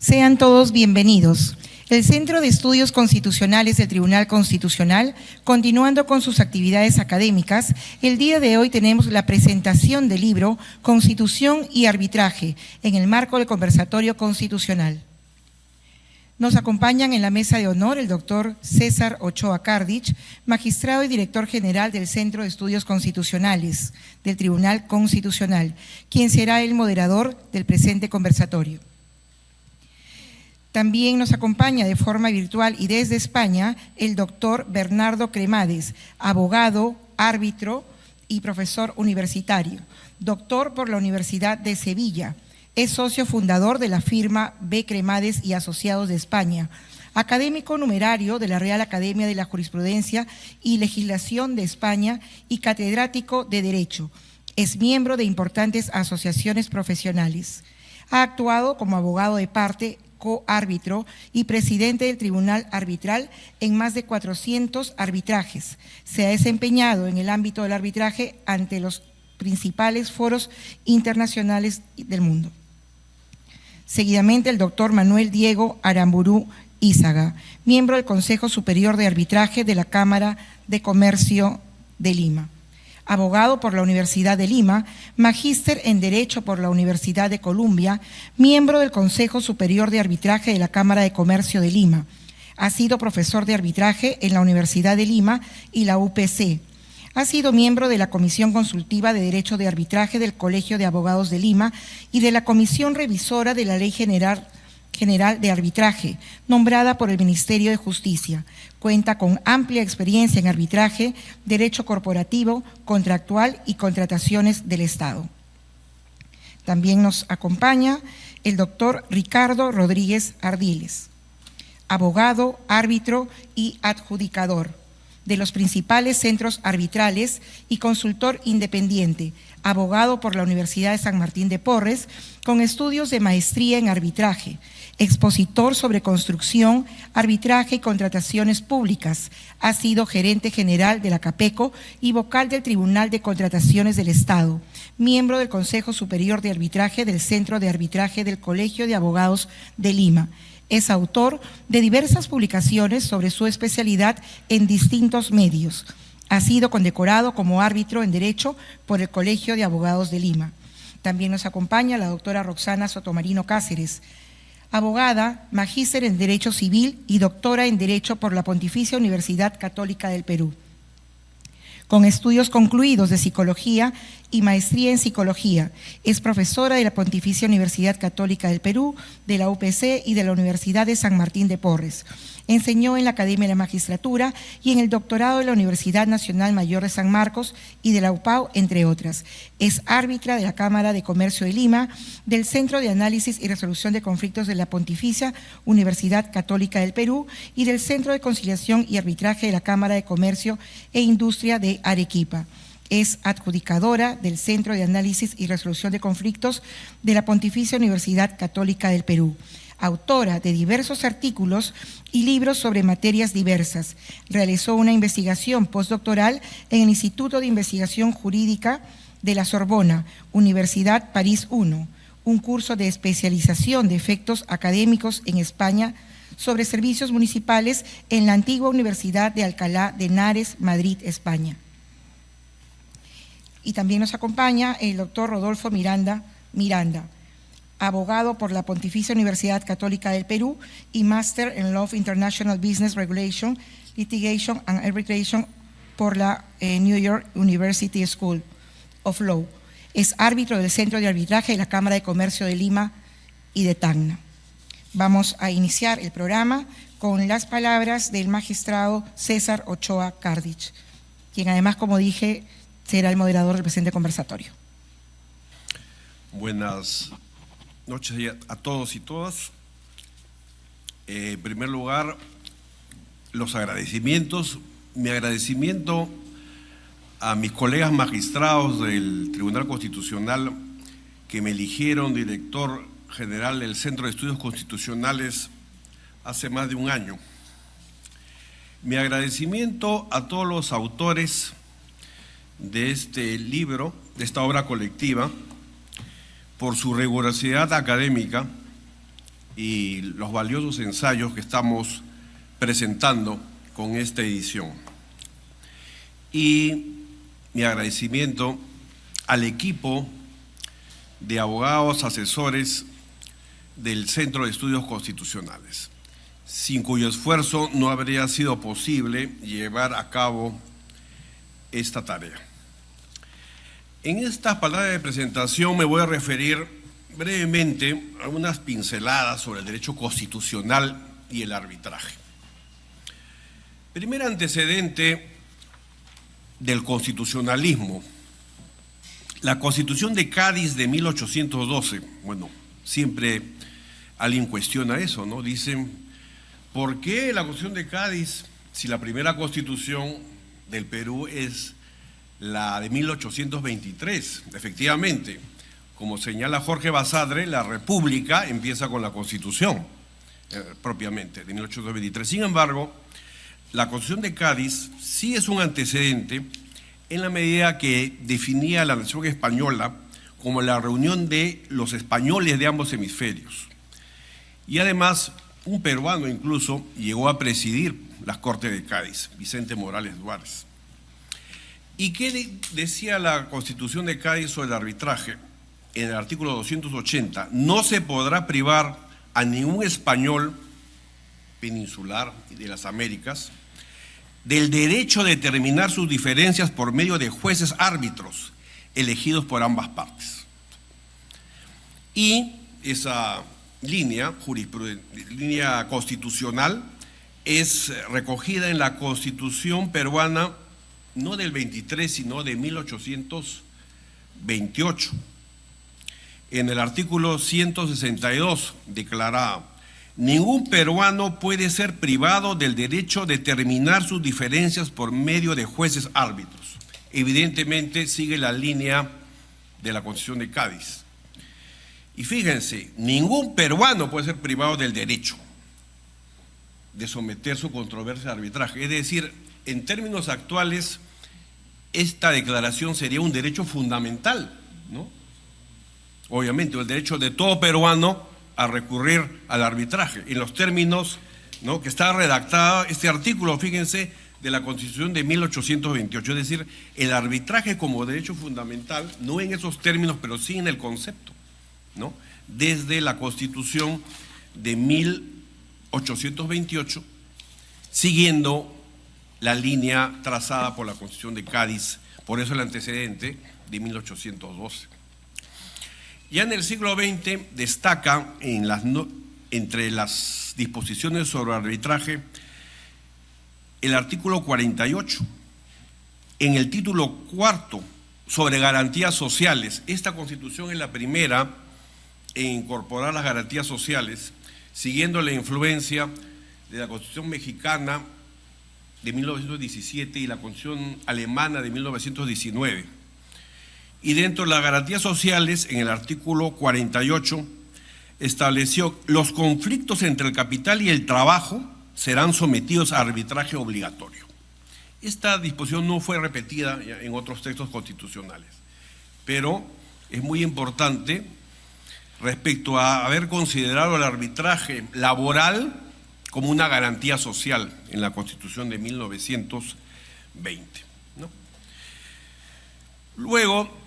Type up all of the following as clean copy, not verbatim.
Sean todos bienvenidos. El Centro de Estudios Constitucionales del Tribunal Constitucional, continuando con sus actividades académicas, el día de hoy tenemos la presentación del libro Constitución y Arbitraje en el marco del Conversatorio Constitucional. Nos acompañan en la mesa de honor el doctor César Ochoa Kardich, magistrado y director general del Centro de Estudios Constitucionales del Tribunal Constitucional, quien será el moderador del presente conversatorio. También nos acompaña de forma virtual y desde España el doctor Bernardo Cremades, abogado, árbitro y profesor universitario, doctor por la Universidad de Sevilla. Es socio fundador de la firma B. Cremades y Asociados de España, académico numerario de la Real Academia de la Jurisprudencia y Legislación de España y catedrático de Derecho. Es miembro de importantes asociaciones profesionales. Ha actuado como abogado de parte, coárbitro y presidente del Tribunal Arbitral en más de 400 arbitrajes. Se ha desempeñado en el ámbito del arbitraje ante los principales foros internacionales del mundo. Seguidamente, el doctor Manuel Diego Aramburu Ízaga, miembro del Consejo Superior de Arbitraje de la Cámara de Comercio de Lima. Abogado por la Universidad de Lima, magíster en Derecho por la Universidad de Columbia, miembro del Consejo Superior de Arbitraje de la Cámara de Comercio de Lima. Ha sido profesor de arbitraje en la Universidad de Lima y la UPC. Ha sido miembro de la Comisión Consultiva de Derecho de Arbitraje del Colegio de Abogados de Lima y de la Comisión Revisora de la Ley General de Arbitraje, nombrada por el Ministerio de Justicia. Cuenta con amplia experiencia en arbitraje, derecho corporativo, contractual y contrataciones del Estado. También nos acompaña el doctor Ricardo Rodríguez Ardiles, abogado, árbitro y adjudicador de los principales centros arbitrales y consultor independiente, abogado por la Universidad de San Martín de Porres, con estudios de maestría en arbitraje, expositor sobre construcción, arbitraje y contrataciones públicas. Ha sido gerente general de la CAPECO y vocal del Tribunal de Contrataciones del Estado, miembro del Consejo Superior de Arbitraje del Centro de Arbitraje del Colegio de Abogados de Lima. Es autor de diversas publicaciones sobre su especialidad en distintos medios. Ha sido condecorado como árbitro en Derecho por el Colegio de Abogados de Lima. También nos acompaña la doctora Roxana Sotomarino Cáceres, abogada, magíster en Derecho Civil y doctora en Derecho por la Pontificia Universidad Católica del Perú, con estudios concluidos de Psicología y maestría en Psicología. Es profesora de la Pontificia Universidad Católica del Perú, de la UPC y de la Universidad de San Martín de Porres. Enseñó en la Academia de la Magistratura y en el doctorado de la Universidad Nacional Mayor de San Marcos y de la UPAU, entre otras. Es árbitra de la Cámara de Comercio de Lima, del Centro de Análisis y Resolución de Conflictos de la Pontificia Universidad Católica del Perú y del Centro de Conciliación y Arbitraje de la Cámara de Comercio e Industria de Arequipa. Es adjudicadora del Centro de Análisis y Resolución de Conflictos de la Pontificia Universidad Católica del Perú. Autora de diversos artículos y libros sobre materias diversas. Realizó una investigación postdoctoral en el Instituto de Investigación Jurídica de la Sorbona, Universidad París I, un curso de especialización de efectos académicos en España sobre servicios municipales en la antigua Universidad de Alcalá de Henares, Madrid, España. Y también nos acompaña el doctor Rodolfo Miranda, abogado por la Pontificia Universidad Católica del Perú y máster en Law of International Business Regulation, Litigation and Arbitration por la New York University School of Law. Es árbitro del Centro de Arbitraje de la Cámara de Comercio de Lima y de Tacna. Vamos a iniciar el programa con las palabras del magistrado César Ochoa Kardich, quien además, como dije, será el moderador del presente conversatorio. Buenas noches a todos y todas. En primer lugar, los agradecimientos. Mi agradecimiento a mis colegas magistrados del Tribunal Constitucional que me eligieron director general del Centro de Estudios Constitucionales hace más de un año. Mi agradecimiento a todos los autores de este libro, de esta obra colectiva, por su rigurosidad académica y los valiosos ensayos que estamos presentando con esta edición. Y mi agradecimiento al equipo de abogados asesores del Centro de Estudios Constitucionales, sin cuyo esfuerzo no habría sido posible llevar a cabo esta tarea. En estas palabras de presentación me voy a referir brevemente a unas pinceladas sobre el derecho constitucional y el arbitraje. Primer antecedente del constitucionalismo. La Constitución de Cádiz de 1812, bueno, siempre alguien cuestiona eso, ¿no? Dicen, ¿por qué la Constitución de Cádiz, si la primera Constitución del Perú es la de 1823? Efectivamente, como señala Jorge Basadre, la República empieza con la Constitución, propiamente, de 1823. Sin embargo, la Constitución de Cádiz sí es un antecedente en la medida que definía a la nación española como la reunión de los españoles de ambos hemisferios. Y además, un peruano incluso llegó a presidir las Cortes de Cádiz, Vicente Morales Duárez. ¿Y qué decía la Constitución de Cádiz sobre el arbitraje? En el artículo 280, no se podrá privar a ningún español peninsular y de las Américas del derecho de determinar sus diferencias por medio de jueces árbitros elegidos por ambas partes. Y esa línea constitucional es recogida en la Constitución peruana no del 23, sino de 1828. En el artículo 162 declara: ningún peruano puede ser privado del derecho de determinar sus diferencias por medio de jueces árbitros. Evidentemente sigue la línea de la Constitución de Cádiz. Y fíjense, ningún peruano puede ser privado del derecho de someter su controversia al arbitraje. Es decir, en términos actuales, esta declaración sería un derecho fundamental, ¿no? Obviamente, el derecho de todo peruano a recurrir al arbitraje, en los términos, ¿no?, que está redactada este artículo, fíjense, de la Constitución de 1828, es decir, el arbitraje como derecho fundamental, no en esos términos, pero sí en el concepto, ¿no?, desde la Constitución de 1828, siguiendo la línea trazada por la Constitución de Cádiz, por eso el antecedente de 1812. Ya en el siglo XX destaca entre las disposiciones sobre arbitraje el artículo 48, en el título cuarto sobre garantías sociales. Esta Constitución es la primera en incorporar las garantías sociales, siguiendo la influencia de la Constitución mexicana de 1917 y la Constitución alemana de 1919. Y dentro de las garantías sociales, en el artículo 48, estableció: los conflictos entre el capital y el trabajo serán sometidos a arbitraje obligatorio. Esta disposición no fue repetida en otros textos constitucionales, pero es muy importante respecto a haber considerado el arbitraje laboral como una garantía social en la Constitución de 1920, ¿no? Luego,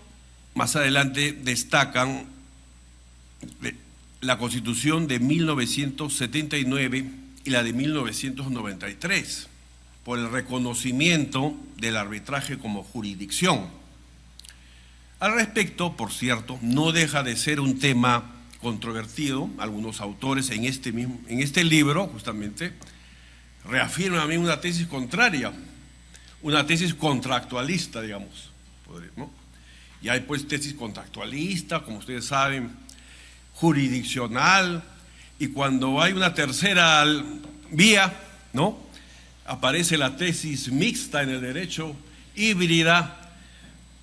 más adelante, destacan la Constitución de 1979 y la de 1993 por el reconocimiento del arbitraje como jurisdicción. Al respecto, por cierto, no deja de ser un tema controvertido. Algunos autores en este libro, justamente, reafirman a mí una tesis contraria, una tesis contractualista, digamos, ¿no? Y hay pues tesis contractualista, como ustedes saben, jurisdiccional, y cuando hay una tercera vía, ¿no?, aparece la tesis mixta en el derecho, híbrida,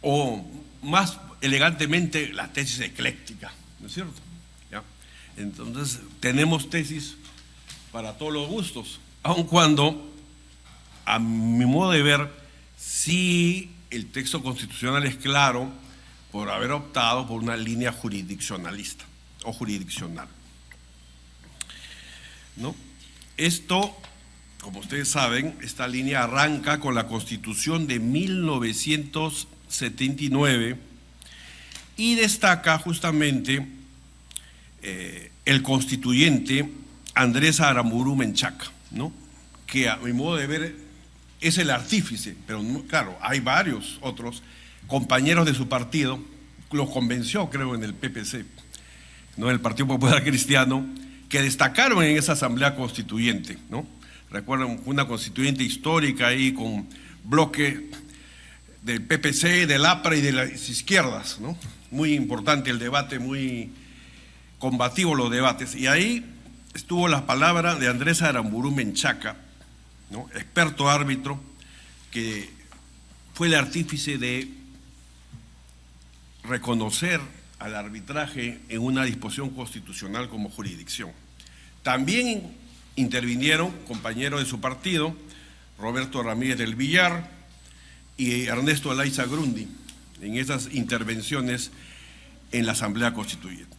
o más elegantemente la tesis ecléctica, ¿no es cierto? ¿Ya? Entonces tenemos tesis para todos los gustos, aun cuando, a mi modo de ver, sí el texto constitucional es claro por haber optado por una línea jurisdiccionalista o jurisdiccional. ¿no? Esto, como ustedes saben, esta línea arranca con la Constitución de 1979 y destaca justamente el constituyente Andrés Aramburu Menchaca, ¿no? Que a mi modo de ver es el artífice, pero claro, hay varios otros compañeros de su partido, los convenció, creo, en el PPC, ¿no? El Partido Popular Cristiano, que destacaron en esa asamblea constituyente, ¿no? Recuerdan una constituyente histórica ahí con bloque del PPC, del APRA y de las izquierdas, ¿no? Muy importante el debate, muy combativo los debates. Y ahí estuvo la palabra de Andrés Aramburu Menchaca, ¿no? Experto árbitro, que fue el artífice de reconocer al arbitraje en una disposición constitucional como jurisdicción. También intervinieron compañeros de su partido, Roberto Ramírez del Villar y Ernesto Alaiza Grundi, en esas intervenciones en la Asamblea Constituyente.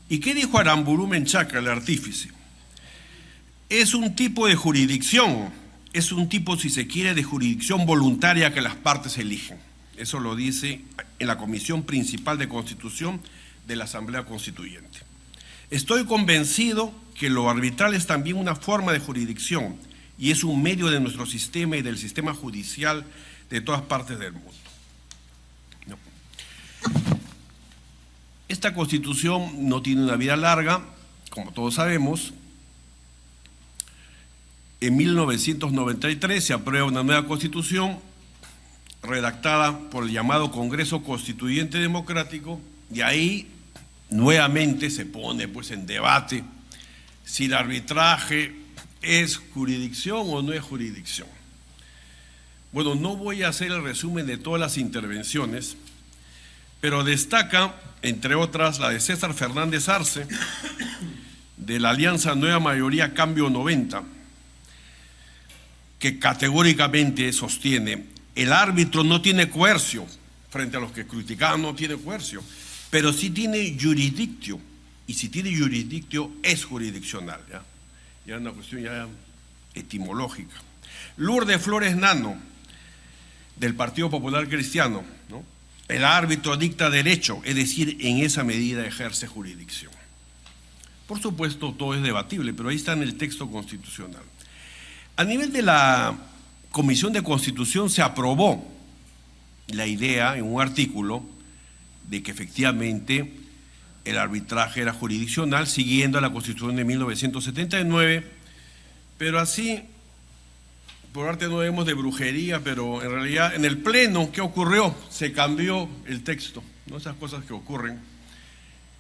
¿Y qué dijo Aramburu Menchaca, el artífice? Es un tipo de jurisdicción, es un tipo, si se quiere, de jurisdicción voluntaria que las partes eligen. Eso lo dice en la Comisión Principal de Constitución de la Asamblea Constituyente. Estoy convencido que lo arbitral es también una forma de jurisdicción y es un medio de nuestro sistema y del sistema judicial de todas partes del mundo. No. Esta Constitución no tiene una vida larga, como todos sabemos. En 1993 se aprueba una nueva Constitución redactada por el llamado Congreso Constituyente Democrático, y ahí nuevamente se pone pues en debate si el arbitraje es jurisdicción o no es jurisdicción. Bueno, no voy a hacer el resumen de todas las intervenciones, pero destaca, entre otras, la de César Fernández Arce, de la Alianza Nueva Mayoría Cambio 90, que categóricamente sostiene: el árbitro no tiene coercio, frente a los que criticaban no tiene coercio, pero sí tiene jurisdictio, y si tiene jurisdictio es jurisdiccional, ya es una cuestión ya etimológica. Lourdes Flores Nano, del Partido Popular Cristiano, ¿no? El árbitro dicta derecho, es decir, en esa medida ejerce jurisdicción. Por supuesto, todo es debatible, pero ahí está en el texto constitucional. A nivel de la Comisión de Constitución se aprobó la idea en un artículo de que efectivamente el arbitraje era jurisdiccional siguiendo a la Constitución de 1979, pero así, por arte no vemos de brujería, pero en realidad en el Pleno, ¿qué ocurrió? Se cambió el texto, ¿no? Esas cosas que ocurren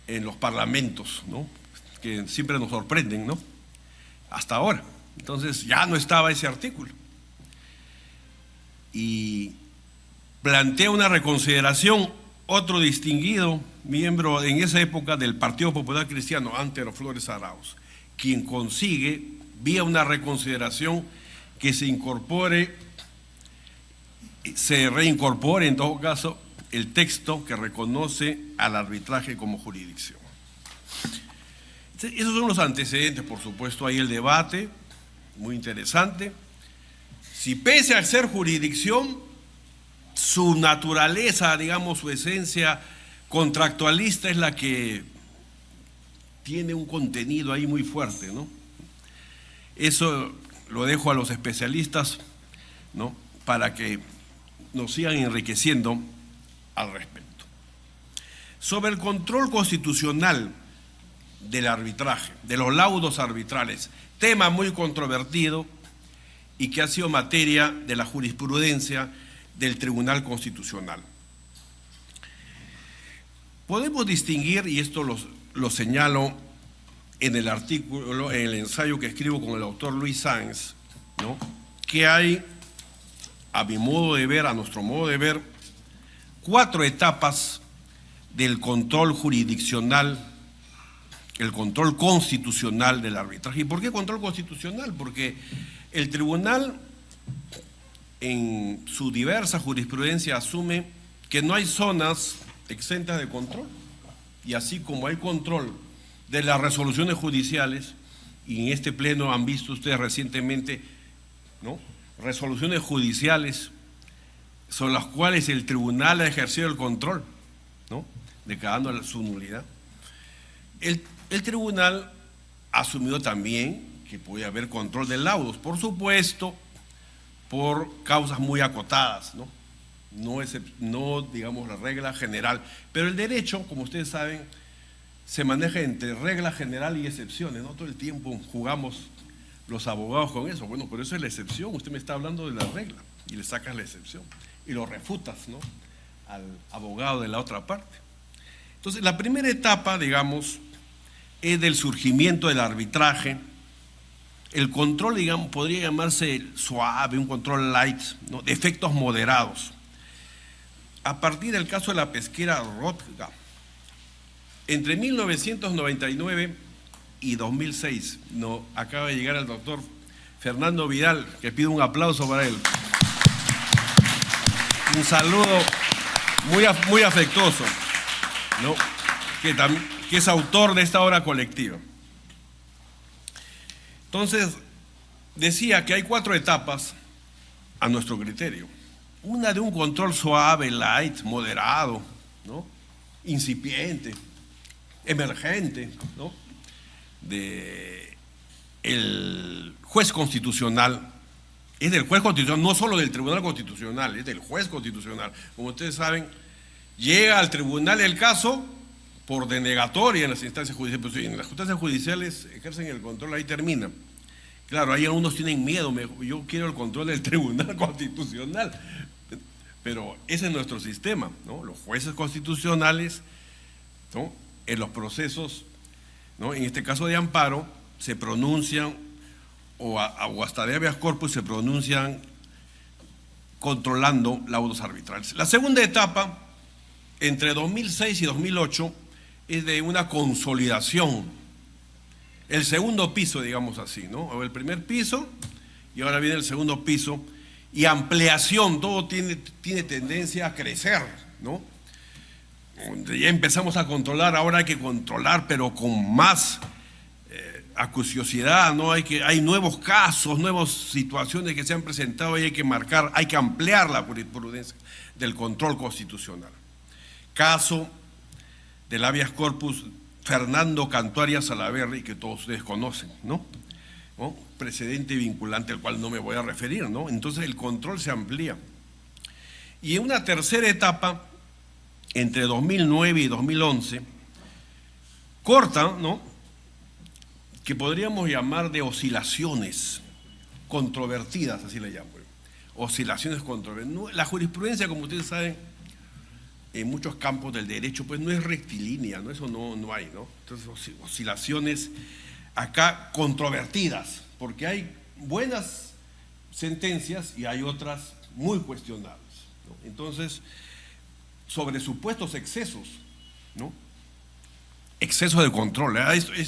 en los parlamentos, ¿no? Que siempre nos sorprenden, ¿no? Hasta ahora. Entonces ya no estaba ese artículo. Y plantea una reconsideración otro distinguido miembro en esa época del Partido Popular Cristiano, Antero Flores Arauz, quien consigue, vía una reconsideración, que se incorpore, se reincorpore en todo caso el texto que reconoce al arbitraje como jurisdicción. Esos son los antecedentes, por supuesto, hay el debate, muy interesante. Si pese a ser jurisdicción, su naturaleza, digamos, su esencia contractualista es la que tiene un contenido ahí muy fuerte, ¿no? Eso lo dejo a los especialistas, ¿no? Para que nos sigan enriqueciendo al respecto. Sobre el control constitucional del arbitraje, de los laudos arbitrales, tema muy controvertido y que ha sido materia de la jurisprudencia del Tribunal Constitucional. Podemos distinguir, y esto lo señalo en el artículo, en el ensayo que escribo con el autor Luis Sáenz, ¿no? Que hay, a mi modo de ver, a nuestro modo de ver, 4 etapas del control jurisdiccional, el control constitucional del arbitraje. ¿Y por qué control constitucional? Porque el tribunal, en su diversa jurisprudencia, asume que no hay zonas exentas de control, y así como hay control de las resoluciones judiciales, y en este pleno han visto ustedes recientemente, ¿no?, resoluciones judiciales sobre las cuales el tribunal ha ejercido el control, ¿no?, declarando su nulidad. El tribunal asumió también que puede haber control de laudos, por supuesto, por causas muy acotadas, ¿no? No digamos la regla general, pero el derecho, como ustedes saben, se maneja entre regla general y excepciones, ¿no? Todo el tiempo jugamos los abogados con eso. Bueno, pero eso es la excepción, usted me está hablando de la regla y le sacas la excepción y lo refutas, ¿no?, al abogado de la otra parte. Entonces, la primera etapa, digamos, es del surgimiento del arbitraje. El control, digamos, podría llamarse suave, un control light, ¿no?, de efectos moderados. A partir del caso de la pesquera Rotga, entre 1999 y 2006, acaba de llegar el doctor Fernando Vidal, que pido un aplauso para él. Un saludo muy afectuoso, ¿no?, que es autor de esta obra colectiva. Entonces, decía que hay 4 etapas a nuestro criterio. Una de un control suave, light, moderado, ¿no?, incipiente, emergente, ¿no?, de el juez constitucional. Es del juez constitucional, no solo del Tribunal Constitucional, es del juez constitucional. Como ustedes saben, llega al tribunal el caso por denegatoria en las instancias judiciales, pues en las instancias judiciales ejercen el control, ahí termina. Claro, ahí algunos tienen miedo, yo quiero el control del Tribunal Constitucional, pero ese es nuestro sistema, ¿no? Los jueces constitucionales, ¿no?, en los procesos, ¿no?, en este caso de amparo, se pronuncian, o hasta de habeas corpus se pronuncian controlando laudos arbitrales. La segunda etapa, entre 2006 y 2008, es de una consolidación. El segundo piso, digamos así, ¿no? O el primer piso, y ahora viene el segundo piso, y ampliación, todo tiene tendencia a crecer, ¿no? Ya empezamos a controlar, ahora hay que controlar, pero con más acuciosidad, ¿no? Hay nuevos casos, nuevas situaciones que se han presentado y hay que marcar, hay que ampliar la jurisprudencia del control constitucional. Caso del habeas corpus Fernando Cantuarias Salaverry, que todos ustedes conocen, ¿no? Precedente vinculante al cual no me voy a referir, ¿no? Entonces el control se amplía. Y en una tercera etapa, entre 2009 y 2011, corta, ¿no?, que podríamos llamar de oscilaciones controvertidas, así le llamo, oscilaciones controvertidas. La jurisprudencia, como ustedes saben, en muchos campos del derecho, pues no es rectilínea, ¿no? Eso no hay, ¿no? Entonces, oscilaciones acá controvertidas, porque hay buenas sentencias y hay otras muy cuestionables, ¿no? Entonces, sobre supuestos excesos, ¿no?, exceso de control,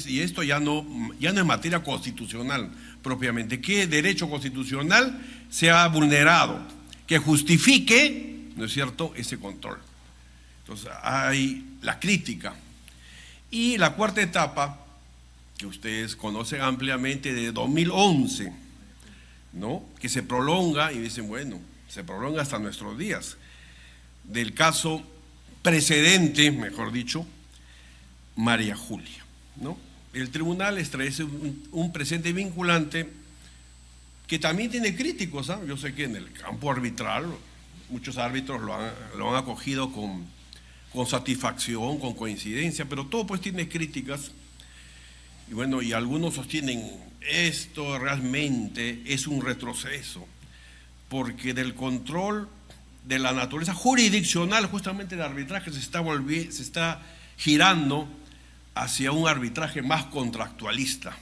y esto ya no es materia constitucional propiamente. ¿Qué derecho constitucional se ha vulnerado que justifique, ¿no es cierto?, ese control? Entonces hay la crítica. Y la cuarta etapa, que ustedes conocen ampliamente, de 2011, ¿no?, que se prolonga, y dicen, bueno, se prolonga hasta nuestros días, del caso precedente, mejor dicho, María Julia, ¿no? El tribunal establece un precedente vinculante que también tiene críticos, ¿eh? Yo sé que en el campo arbitral muchos árbitros lo han acogido con satisfacción, con coincidencia, pero todo pues tiene críticas. Y bueno, y algunos sostienen, esto realmente es un retroceso, porque del control de la naturaleza jurisdiccional, justamente el arbitraje se está girando hacia un arbitraje más contractualista.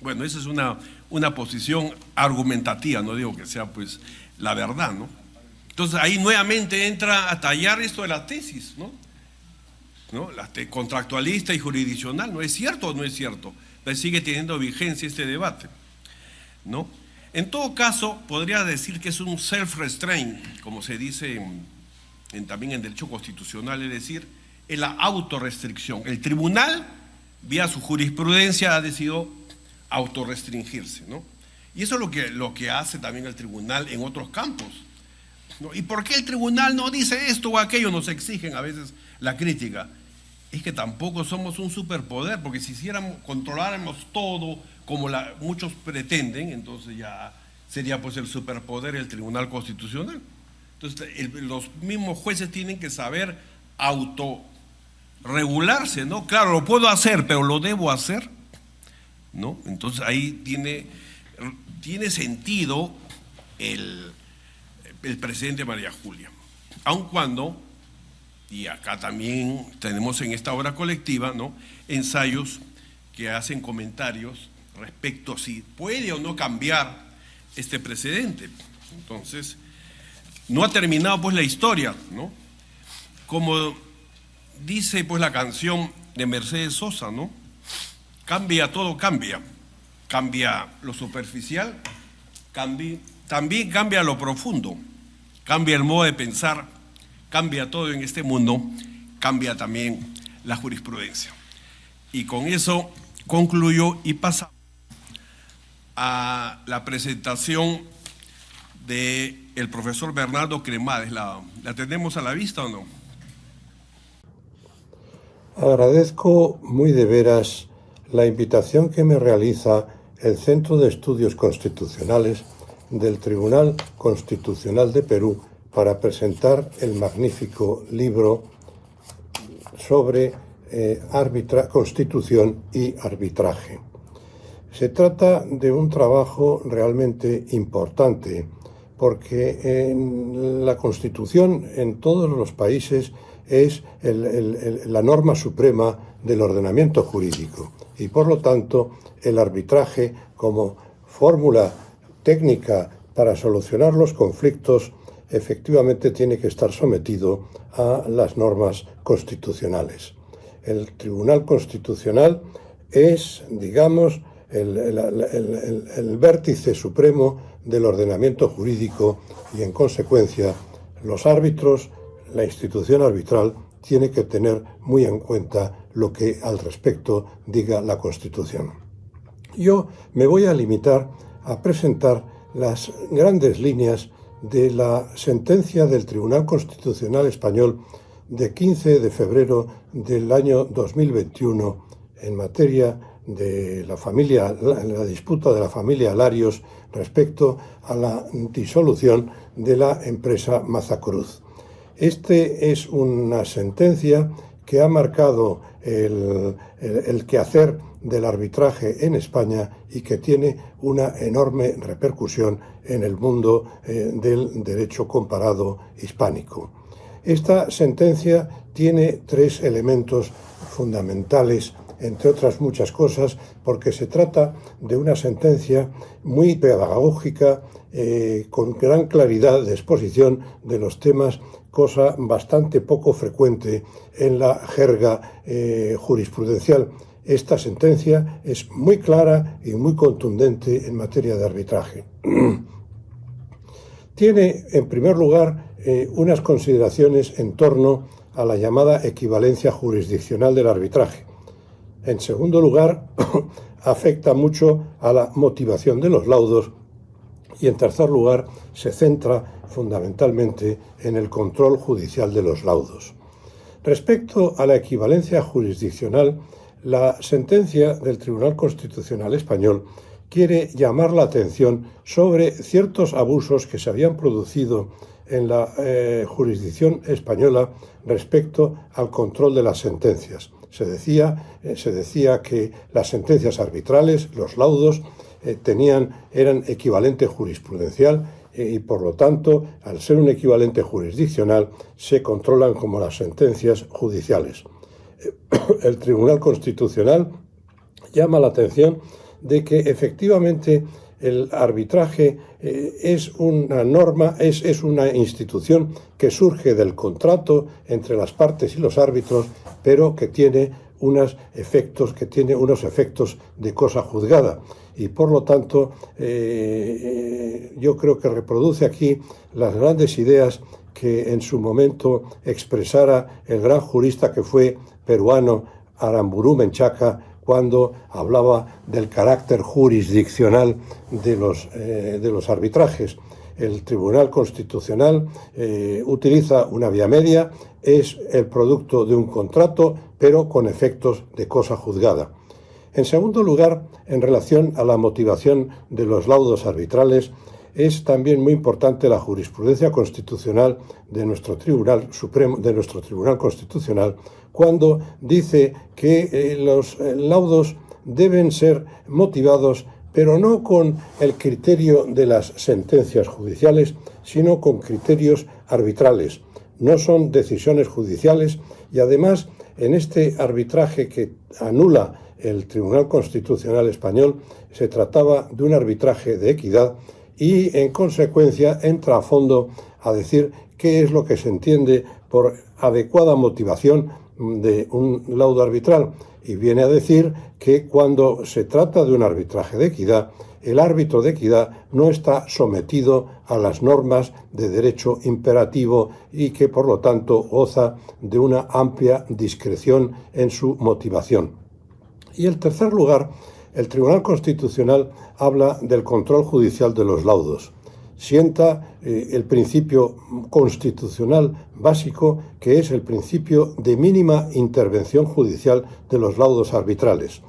Bueno, esa es una posición argumentativa, no digo que sea pues la verdad, ¿no? Entonces ahí nuevamente entra a tallar esto de la tesis, ¿no? La contractualista y jurisdiccional, ¿no es cierto o no es cierto? Pero sigue teniendo vigencia este debate, ¿no? En todo caso, podría decir que es un self-restraint, como se dice también en derecho constitucional, es decir, en la autorrestricción. El tribunal, vía su jurisprudencia, ha decidido autorrestringirse, ¿no? Y eso es lo que hace también el tribunal en otros campos, ¿no? ¿Y por qué el tribunal no dice esto o aquello? Nos exigen a veces la crítica. Es que tampoco somos un superpoder, porque si controláramos todo como muchos pretenden, entonces ya sería pues el superpoder el Tribunal Constitucional. Entonces los mismos jueces tienen que saber autorregularse, ¿no? Claro, lo puedo hacer, pero lo debo hacer, ¿no? Entonces ahí tiene sentido el presidente María Julia, aun cuando, y acá también tenemos en esta obra colectiva, ¿no?, ensayos que hacen comentarios respecto a si puede o no cambiar este precedente. Entonces, no ha terminado pues la historia, ¿no? Como dice pues la canción de Mercedes Sosa, ¿no? Cambia, todo cambia. Cambia lo superficial, también cambia lo profundo, cambia el modo de pensar, cambia todo en este mundo, cambia también la jurisprudencia. Y con eso concluyo y pasamos a la presentación del profesor Bernardo Cremades. ¿La tenemos a la vista o no? Agradezco muy de veras la invitación que me realiza el Centro de Estudios Constitucionales del Tribunal Constitucional de Perú para presentar el magnífico libro sobre Constitución y arbitraje. Se trata de un trabajo realmente importante porque la Constitución en todos los países es la norma suprema del ordenamiento jurídico y por lo tanto el arbitraje como fórmula técnica para solucionar los conflictos efectivamente tiene que estar sometido a las normas constitucionales. El Tribunal Constitucional es, digamos, el vértice supremo del ordenamiento jurídico y, en consecuencia, los árbitros, la institución arbitral, tiene que tener muy en cuenta lo que al respecto diga la Constitución. Yo me voy a limitar a presentar las grandes líneas de la sentencia del Tribunal Constitucional Español de 15 de febrero del año 2021 en materia de la disputa de la familia Larios respecto a la disolución de la empresa Mazacruz. Este es una sentencia que ha marcado el quehacer del arbitraje en España y que tiene una enorme repercusión en el mundo del derecho comparado hispánico. Esta sentencia tiene tres elementos fundamentales, entre otras muchas cosas, porque se trata de una sentencia muy pedagógica, con gran claridad de exposición de los temas, cosa bastante poco frecuente en la jerga jurisprudencial. Esta sentencia es muy clara y muy contundente en materia de arbitraje. Tiene, en primer lugar, unas consideraciones en torno a la llamada equivalencia jurisdiccional del arbitraje. En segundo lugar, afecta mucho a la motivación de los laudos. Y en tercer lugar, se centra fundamentalmente en el control judicial de los laudos. Respecto a la equivalencia jurisdiccional, la sentencia del Tribunal Constitucional Español quiere llamar la atención sobre ciertos abusos que se habían producido en la jurisdicción española respecto al control de las sentencias. Se decía que las sentencias arbitrales, los laudos, eran equivalente jurisprudencial y por lo tanto, al ser un equivalente jurisdiccional, se controlan como las sentencias judiciales. El Tribunal Constitucional llama la atención de que efectivamente el arbitraje es una norma, es una institución que surge del contrato entre las partes y los árbitros, pero que tiene unos efectos de cosa juzgada. Y por lo tanto, yo creo que reproduce aquí las grandes ideas que en su momento expresara el gran jurista que fue peruano Aramburu Menchaca cuando hablaba del carácter jurisdiccional de los arbitrajes. El Tribunal Constitucional utiliza una vía media, es el producto de un contrato, pero con efectos de cosa juzgada. En segundo lugar, en relación a la motivación de los laudos arbitrales, es también muy importante la jurisprudencia constitucional de nuestro Tribunal Supremo, de nuestro Tribunal Constitucional, cuando dice que los laudos deben ser motivados, pero no con el criterio de las sentencias judiciales, sino con criterios arbitrales. No son decisiones judiciales y además en este arbitraje que anula el Tribunal Constitucional español se trataba de un arbitraje de equidad y en consecuencia entra a fondo a decir qué es lo que se entiende por adecuada motivación de un laudo arbitral y viene a decir que cuando se trata de un arbitraje de equidad, el árbitro de equidad no está sometido a las normas de derecho imperativo y que por lo tanto goza de una amplia discreción en su motivación. Y en tercer lugar, el Tribunal Constitucional habla del control judicial de los laudos. Sienta el principio constitucional básico, que es el principio de mínima intervención judicial de los laudos arbitrales.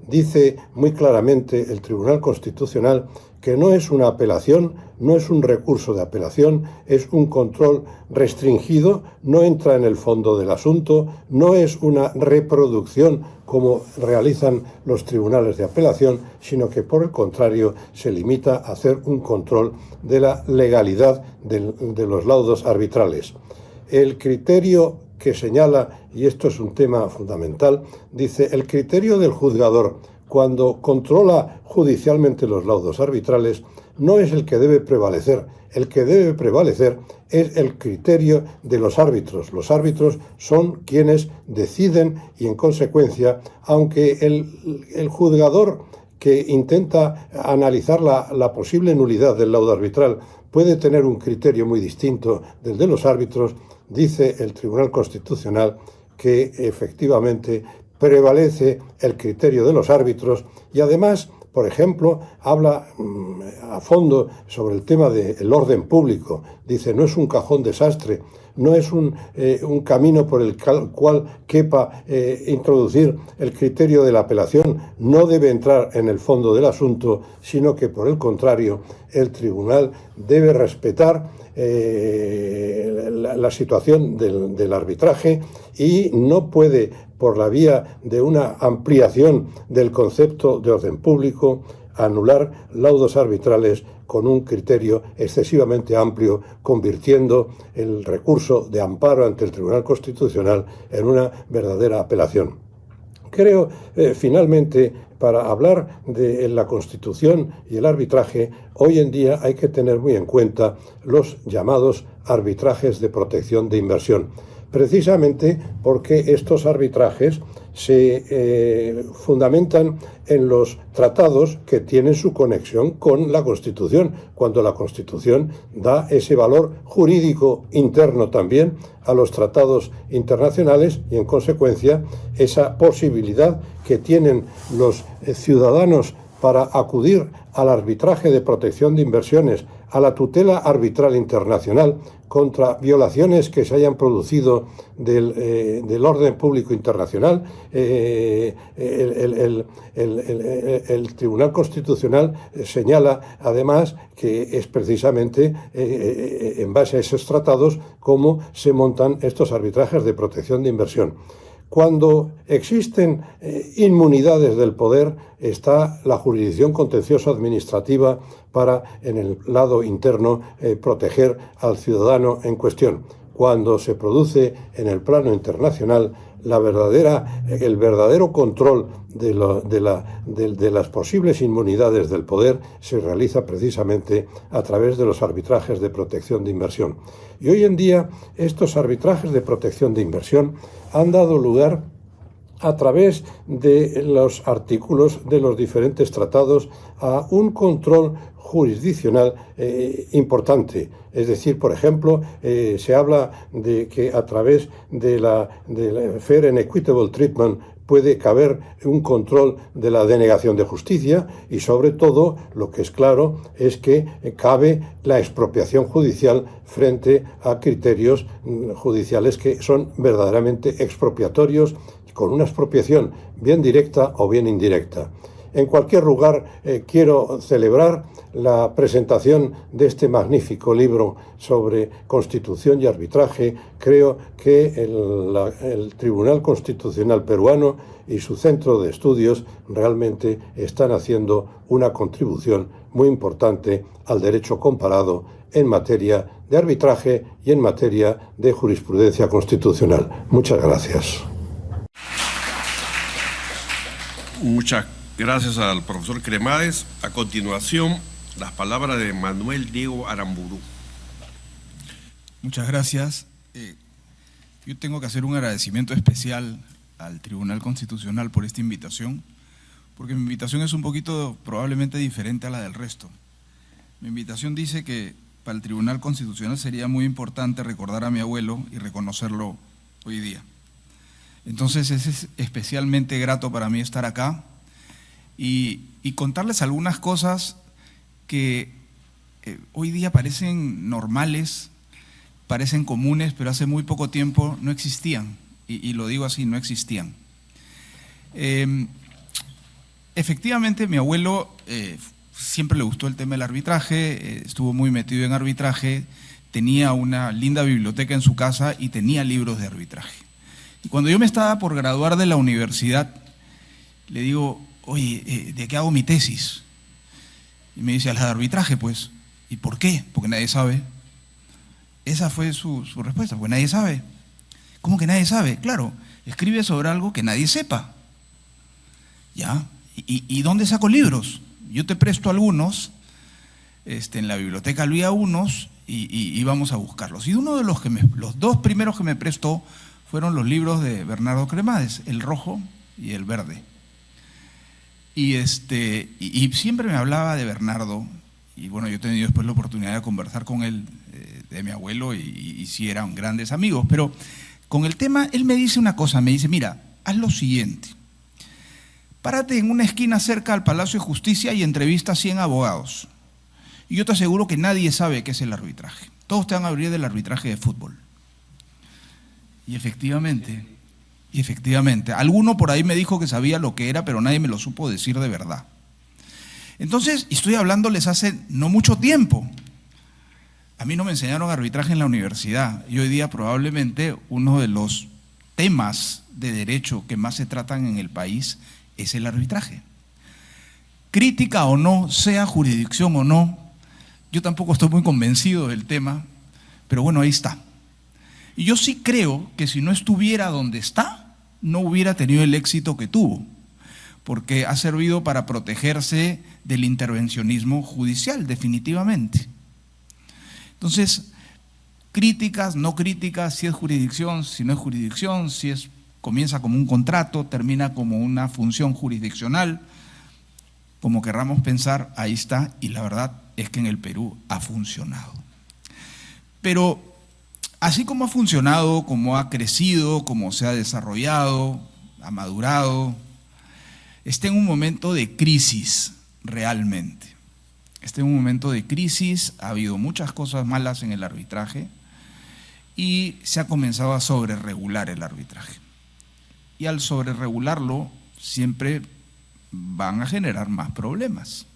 Dice muy claramente el Tribunal Constitucional que no es una apelación, no es un recurso de apelación, es un control restringido, no entra en el fondo del asunto, no es una reproducción como realizan los tribunales de apelación, sino que por el contrario se limita a hacer un control de la legalidad de los laudos arbitrales. El criterio que señala, y esto es un tema fundamental, dice el criterio del juzgador cuando controla judicialmente los laudos arbitrales no es el que debe prevalecer. El que debe prevalecer es el criterio de los árbitros. Los árbitros son quienes deciden y en consecuencia, aunque el juzgador que intenta analizar la posible nulidad del laudo arbitral puede tener un criterio muy distinto del de los árbitros, dice el Tribunal Constitucional que efectivamente prevalece el criterio de los árbitros y además, por ejemplo, habla a fondo sobre el tema del orden público. Dice, no es un cajón desastre, no es un camino por el cual quepa introducir el criterio de la apelación, no debe entrar en el fondo del asunto, sino que por el contrario, el tribunal debe respetar la situación del arbitraje y no puede, por la vía de una ampliación del concepto de orden público, anular laudos arbitrales con un criterio excesivamente amplio, convirtiendo el recurso de amparo ante el Tribunal Constitucional en una verdadera apelación. Creo, finalmente, para hablar de la Constitución y el arbitraje, hoy en día hay que tener muy en cuenta los llamados arbitrajes de protección de inversión, precisamente porque estos arbitrajes se fundamentan en los tratados que tienen su conexión con la Constitución, cuando la Constitución da ese valor jurídico interno también a los tratados internacionales y, en consecuencia, esa posibilidad que tienen los ciudadanos para acudir al arbitraje de protección de inversiones, a la tutela arbitral internacional contra violaciones que se hayan producido del orden público internacional. El Tribunal Constitucional señala además que es precisamente en base a esos tratados cómo se montan estos arbitrajes de protección de inversión. Cuando existen inmunidades del poder, está la jurisdicción contencioso administrativa para, en el lado interno, proteger al ciudadano en cuestión. Cuando se produce en el plano internacional el verdadero control de las posibles inmunidades del poder se realiza precisamente a través de los arbitrajes de protección de inversión. Y hoy en día estos arbitrajes de protección de inversión han dado lugar a través de los artículos de los diferentes tratados a un control jurisdiccional importante. Es decir, por ejemplo, se habla de que a través del Fair and Equitable Treatment puede caber un control de la denegación de justicia y, sobre todo, lo que es claro es que cabe la expropiación judicial frente a criterios judiciales que son verdaderamente expropiatorios, con una expropiación bien directa o bien indirecta. En cualquier lugar, quiero celebrar la presentación de este magnífico libro sobre Constitución y arbitraje. Creo que el Tribunal Constitucional peruano y su centro de estudios realmente están haciendo una contribución muy importante al derecho comparado en materia de arbitraje y en materia de jurisprudencia constitucional. Muchas gracias. Muchas gracias al profesor Cremades. A continuación, las palabras de Manuel Diego Aramburu. Muchas gracias. Yo tengo que hacer un agradecimiento especial al Tribunal Constitucional por esta invitación, porque mi invitación es un poquito probablemente diferente a la del resto. Mi invitación dice que para el Tribunal Constitucional sería muy importante recordar a mi abuelo y reconocerlo hoy día. Entonces es especialmente grato para mí estar acá y contarles algunas cosas que hoy día parecen normales, parecen comunes, pero hace muy poco tiempo no existían, y lo digo así, no existían. Efectivamente, mi abuelo siempre le gustó el tema del arbitraje, estuvo muy metido en arbitraje, tenía una linda biblioteca en su casa y tenía libros de arbitraje. Y cuando yo me estaba por graduar de la universidad, le digo, oye, ¿de qué hago mi tesis? Y me dice, la de arbitraje, pues. ¿Y por qué? Porque nadie sabe. Esa fue su respuesta, porque nadie sabe. ¿Cómo que nadie sabe? Claro, escribe sobre algo que nadie sepa. ¿Ya? ¿Y dónde saco libros? Yo te presto algunos, en la biblioteca había unos y vamos a buscarlos. Y uno de los dos primeros que me prestó fueron los libros de Bernardo Cremades, el rojo y el verde. Y siempre me hablaba de Bernardo, y bueno, yo he tenido después la oportunidad de conversar con él, de mi abuelo, y sí eran grandes amigos, pero con el tema, él me dice una cosa, me dice, mira, haz lo siguiente, párate en una esquina cerca al Palacio de Justicia y entrevista a 100 abogados, y yo te aseguro que nadie sabe qué es el arbitraje, todos te van a hablar del arbitraje de fútbol. Y efectivamente, alguno por ahí me dijo que sabía lo que era, pero nadie me lo supo decir de verdad. Entonces, estoy hablándoles hace no mucho tiempo. A mí no me enseñaron arbitraje en la universidad, y hoy día probablemente uno de los temas de derecho que más se tratan en el país es el arbitraje. Crítica o no, sea jurisdicción o no, yo tampoco estoy muy convencido del tema, pero bueno, ahí está. Y yo sí creo que si no estuviera donde está, no hubiera tenido el éxito que tuvo, porque ha servido para protegerse del intervencionismo judicial, definitivamente. Entonces, críticas, no críticas, si es jurisdicción, si no es jurisdicción, comienza como un contrato, termina como una función jurisdiccional, como querramos pensar, ahí está, y la verdad es que en el Perú ha funcionado. Pero así como ha funcionado, como ha crecido, como se ha desarrollado, ha madurado, está en un momento de crisis realmente. Está en un momento de crisis, ha habido muchas cosas malas en el arbitraje y se ha comenzado a sobreregular el arbitraje. Y al sobreregularlo siempre van a generar más problemas.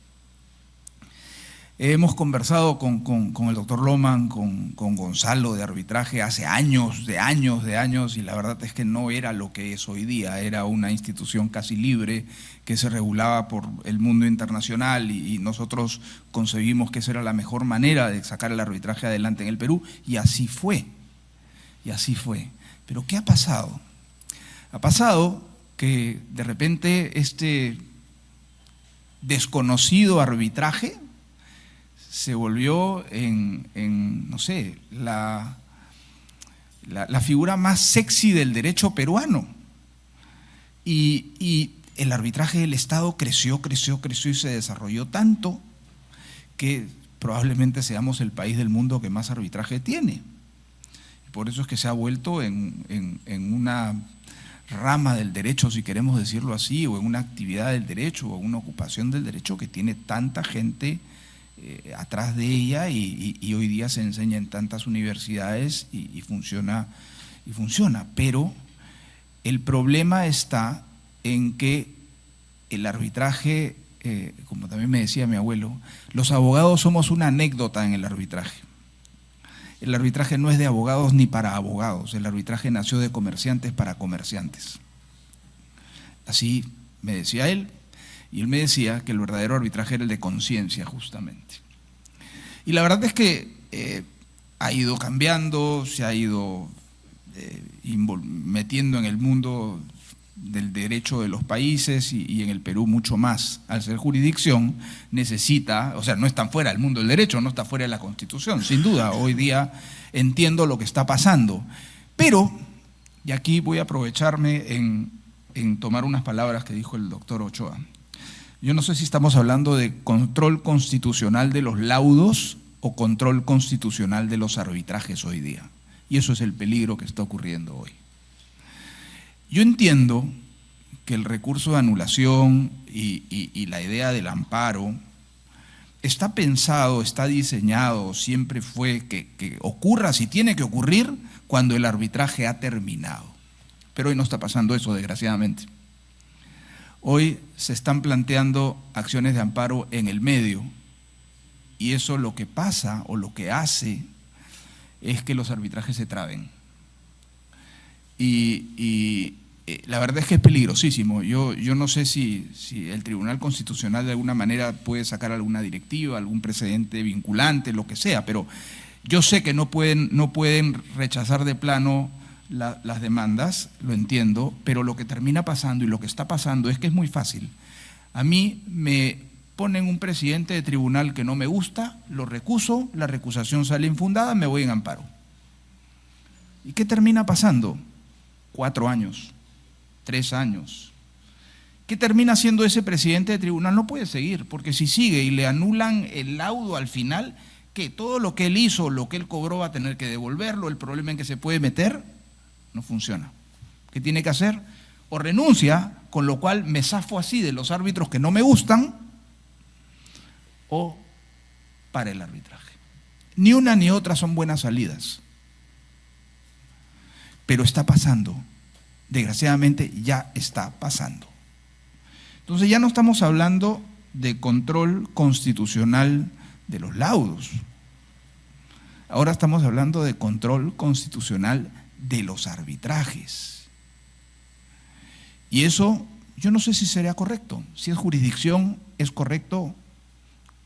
Hemos conversado con el doctor Loman, con Gonzalo de arbitraje hace años, y la verdad es que no era lo que es hoy día, era una institución casi libre que se regulaba por el mundo internacional y nosotros concebimos que esa era la mejor manera de sacar el arbitraje adelante en el Perú y así fue, Pero ¿qué ha pasado? Ha pasado que de repente este desconocido arbitraje se volvió no sé, la figura más sexy del derecho peruano. Y el arbitraje del Estado creció y se desarrolló tanto que probablemente seamos el país del mundo que más arbitraje tiene. Por eso es que se ha vuelto en una rama del derecho, si queremos decirlo así, o en una actividad del derecho, o en una ocupación del derecho que tiene tanta gente atrás de ella y hoy día se enseña en tantas universidades y funciona, pero el problema está en que el arbitraje, como también me decía mi abuelo, los abogados somos una anécdota en el arbitraje. El arbitraje no es de abogados ni para abogados, el arbitraje nació de comerciantes para comerciantes. Así me decía él, y él me decía que el verdadero arbitraje era el de conciencia, justamente. Y la verdad es que ha ido cambiando, se ha ido metiendo en el mundo del derecho de los países y en el Perú mucho más. Al ser jurisdicción necesita, o sea, no está fuera del mundo del derecho, no está fuera de la Constitución, sin duda. Hoy día entiendo lo que está pasando, pero, y aquí voy a aprovecharme en tomar unas palabras que dijo el doctor Ochoa. Yo no sé si estamos hablando de control constitucional de los laudos o control constitucional de los arbitrajes hoy día, y eso es el peligro que está ocurriendo hoy. Yo entiendo que el recurso de anulación y la idea del amparo está pensado, está diseñado, siempre fue que ocurra, si tiene que ocurrir, cuando el arbitraje ha terminado. Pero hoy no está pasando eso, desgraciadamente. Hoy se están planteando acciones de amparo en el medio, y eso lo que pasa o lo que hace es que los arbitrajes se traben. Y la verdad es que es peligrosísimo. Yo no sé si el Tribunal Constitucional de alguna manera puede sacar alguna directiva, algún precedente vinculante, lo que sea, pero yo sé que no pueden rechazar de plano las demandas, lo entiendo, pero lo que termina pasando y lo que está pasando es que es muy fácil. A mí me ponen un presidente de tribunal que no me gusta, lo recuso, la recusación sale infundada, me voy en amparo. ¿Y qué termina pasando? 4 años, 3 años. ¿Qué termina haciendo ese presidente de tribunal? No puede seguir, porque si sigue y le anulan el laudo al final, que todo lo que él hizo, lo que él cobró va a tener que devolverlo, el problema en que se puede meter, no funciona. ¿Qué tiene que hacer? O renuncia, con lo cual me zafo así de los árbitros que no me gustan, o para el arbitraje. Ni una ni otra son buenas salidas. Pero está pasando, desgraciadamente ya está pasando. Entonces ya no estamos hablando de control constitucional de los laudos. Ahora estamos hablando de control constitucional de los arbitrajes. Y eso yo no sé si sería correcto. Si es jurisdicción, es correcto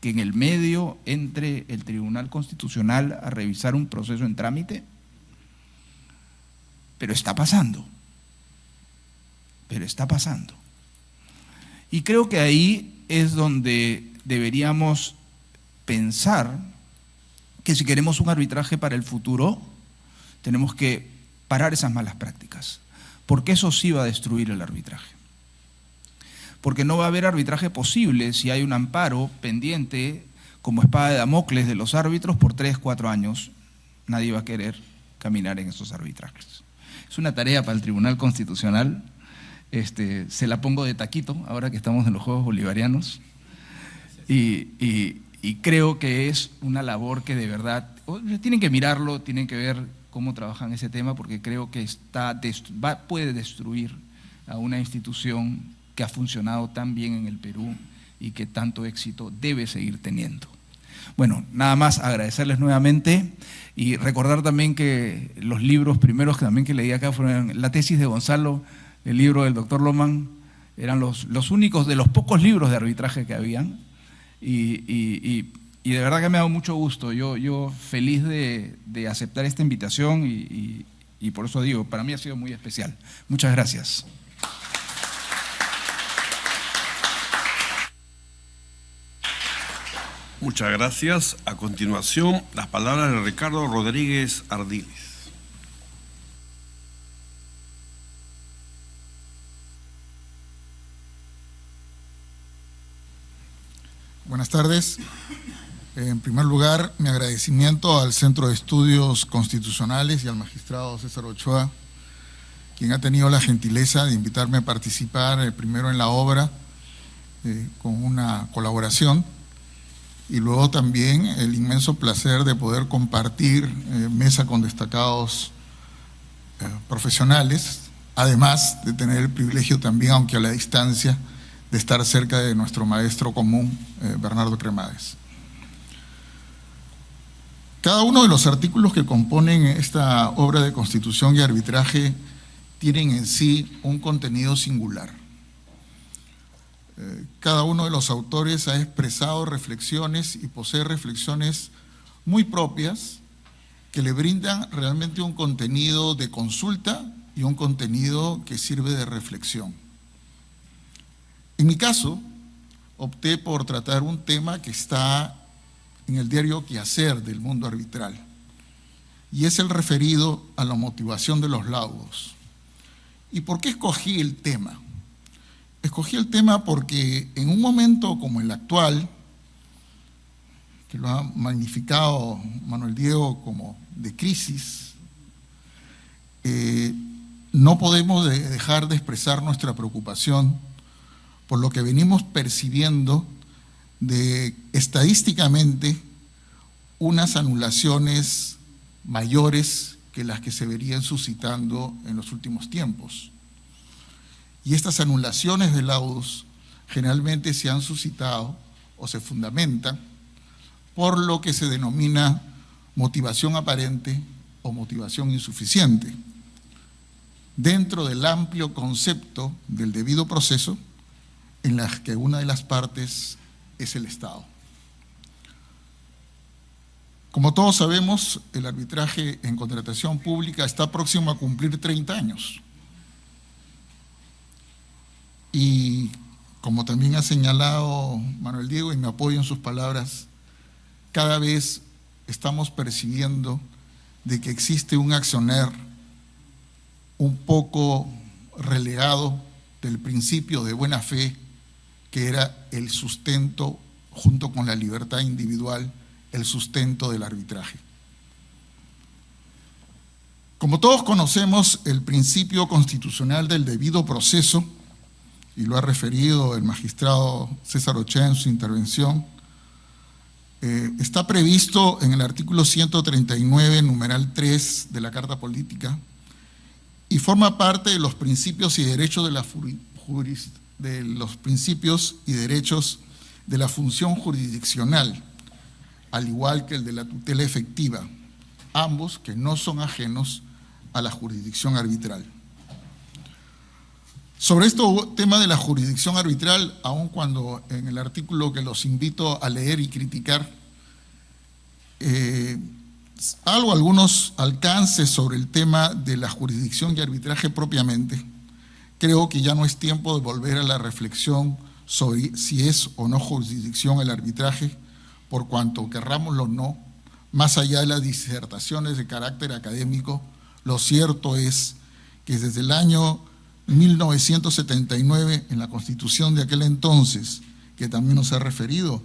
que en el medio entre el Tribunal Constitucional a revisar un proceso en trámite. Pero está pasando. Pero está pasando. Y creo que ahí es donde deberíamos pensar que si queremos un arbitraje para el futuro, tenemos que parar esas malas prácticas, porque eso sí va a destruir el arbitraje. Porque no va a haber arbitraje posible si hay un amparo pendiente como espada de Damocles de los árbitros por 3, 4 años. Nadie va a querer caminar en esos arbitrajes. Es una tarea para el Tribunal Constitucional, se la pongo de taquito ahora que estamos en los Juegos Bolivarianos, y creo que es una labor que de verdad, tienen que mirarlo, tienen que ver cómo trabajan ese tema, porque creo que puede destruir a una institución que ha funcionado tan bien en el Perú y que tanto éxito debe seguir teniendo. Bueno, nada más agradecerles nuevamente y recordar también que los libros primeros que leí acá fueron la tesis de Gonzalo, el libro del doctor Loman, eran los únicos de los pocos libros de arbitraje que habían, y de verdad que me ha dado mucho gusto. Yo feliz de aceptar esta invitación y por eso digo, para mí ha sido muy especial. Muchas gracias. Muchas gracias. A continuación, las palabras de Ricardo Rodríguez Ardiles. Buenas tardes. En primer lugar, mi agradecimiento al Centro de Estudios Constitucionales y al magistrado César Ochoa quien ha tenido la gentileza de invitarme a participar primero en la obra con una colaboración, y luego también el inmenso placer de poder compartir mesa con destacados profesionales, además de tener el privilegio también, aunque a la distancia, de estar cerca de nuestro maestro común, Bernardo Cremades. Cada uno de los artículos que componen esta obra de Constitución y Arbitraje tienen en sí un contenido singular. Cada uno de los autores ha expresado reflexiones y posee reflexiones muy propias que le brindan realmente un contenido de consulta y un contenido que sirve de reflexión. En mi caso, opté por tratar un tema que está en el diario quehacer del mundo arbitral, y es el referido a la motivación de los laudos. ¿Y por qué escogí el tema? Escogí el tema porque en un momento como el actual, que lo ha magnificado Manuel Diego como de crisis, no podemos dejar de expresar nuestra preocupación por lo que venimos percibiendo de estadísticamente unas anulaciones mayores que las que se verían suscitando en los últimos tiempos. Y estas anulaciones de laudos generalmente se han suscitado o se fundamentan por lo que se denomina motivación aparente o motivación insuficiente, dentro del amplio concepto del debido proceso, en la que una de las partes es el Estado. Como todos sabemos, el arbitraje en contratación pública está próximo a cumplir 30 años. Y como también ha señalado Manuel Diego, y me apoyo en sus palabras, cada vez estamos percibiendo de que existe un accionar un poco relegado del principio de buena fe, que era el sustento, junto con la libertad individual, el sustento del arbitraje. Como todos conocemos, el principio constitucional del debido proceso, y lo ha referido el magistrado César Ochoa en su intervención, está previsto en el artículo 139, numeral 3 de la Carta Política, y forma parte de los principios y derechos de los principios y derechos de la función jurisdiccional, al igual que el de la tutela efectiva, ambos que no son ajenos a la jurisdicción arbitral. Sobre este tema de la jurisdicción arbitral, aun cuando en el artículo que los invito a leer y criticar, hago algunos alcances sobre el tema de la jurisdicción y arbitraje propiamente, creo que ya no es tiempo de volver a la reflexión sobre si es o no jurisdicción el arbitraje, por cuanto querrámoslo o no, más allá de las disertaciones de carácter académico, lo cierto es que desde el año 1979, en la Constitución de aquel entonces, que también nos ha referido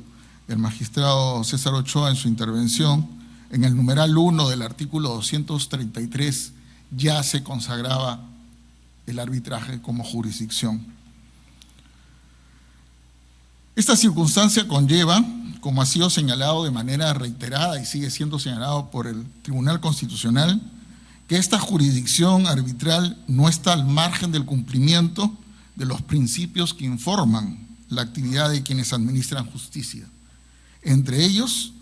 el magistrado César Ochoa en su intervención, en el numeral 1 del artículo 233 ya se consagraba el arbitraje como jurisdicción. Esta circunstancia conlleva, como ha sido señalado de manera reiterada y sigue siendo señalado por el Tribunal Constitucional, que esta jurisdicción arbitral no está al margen del cumplimiento de los principios que informan la actividad de quienes administran justicia. Entre ellos,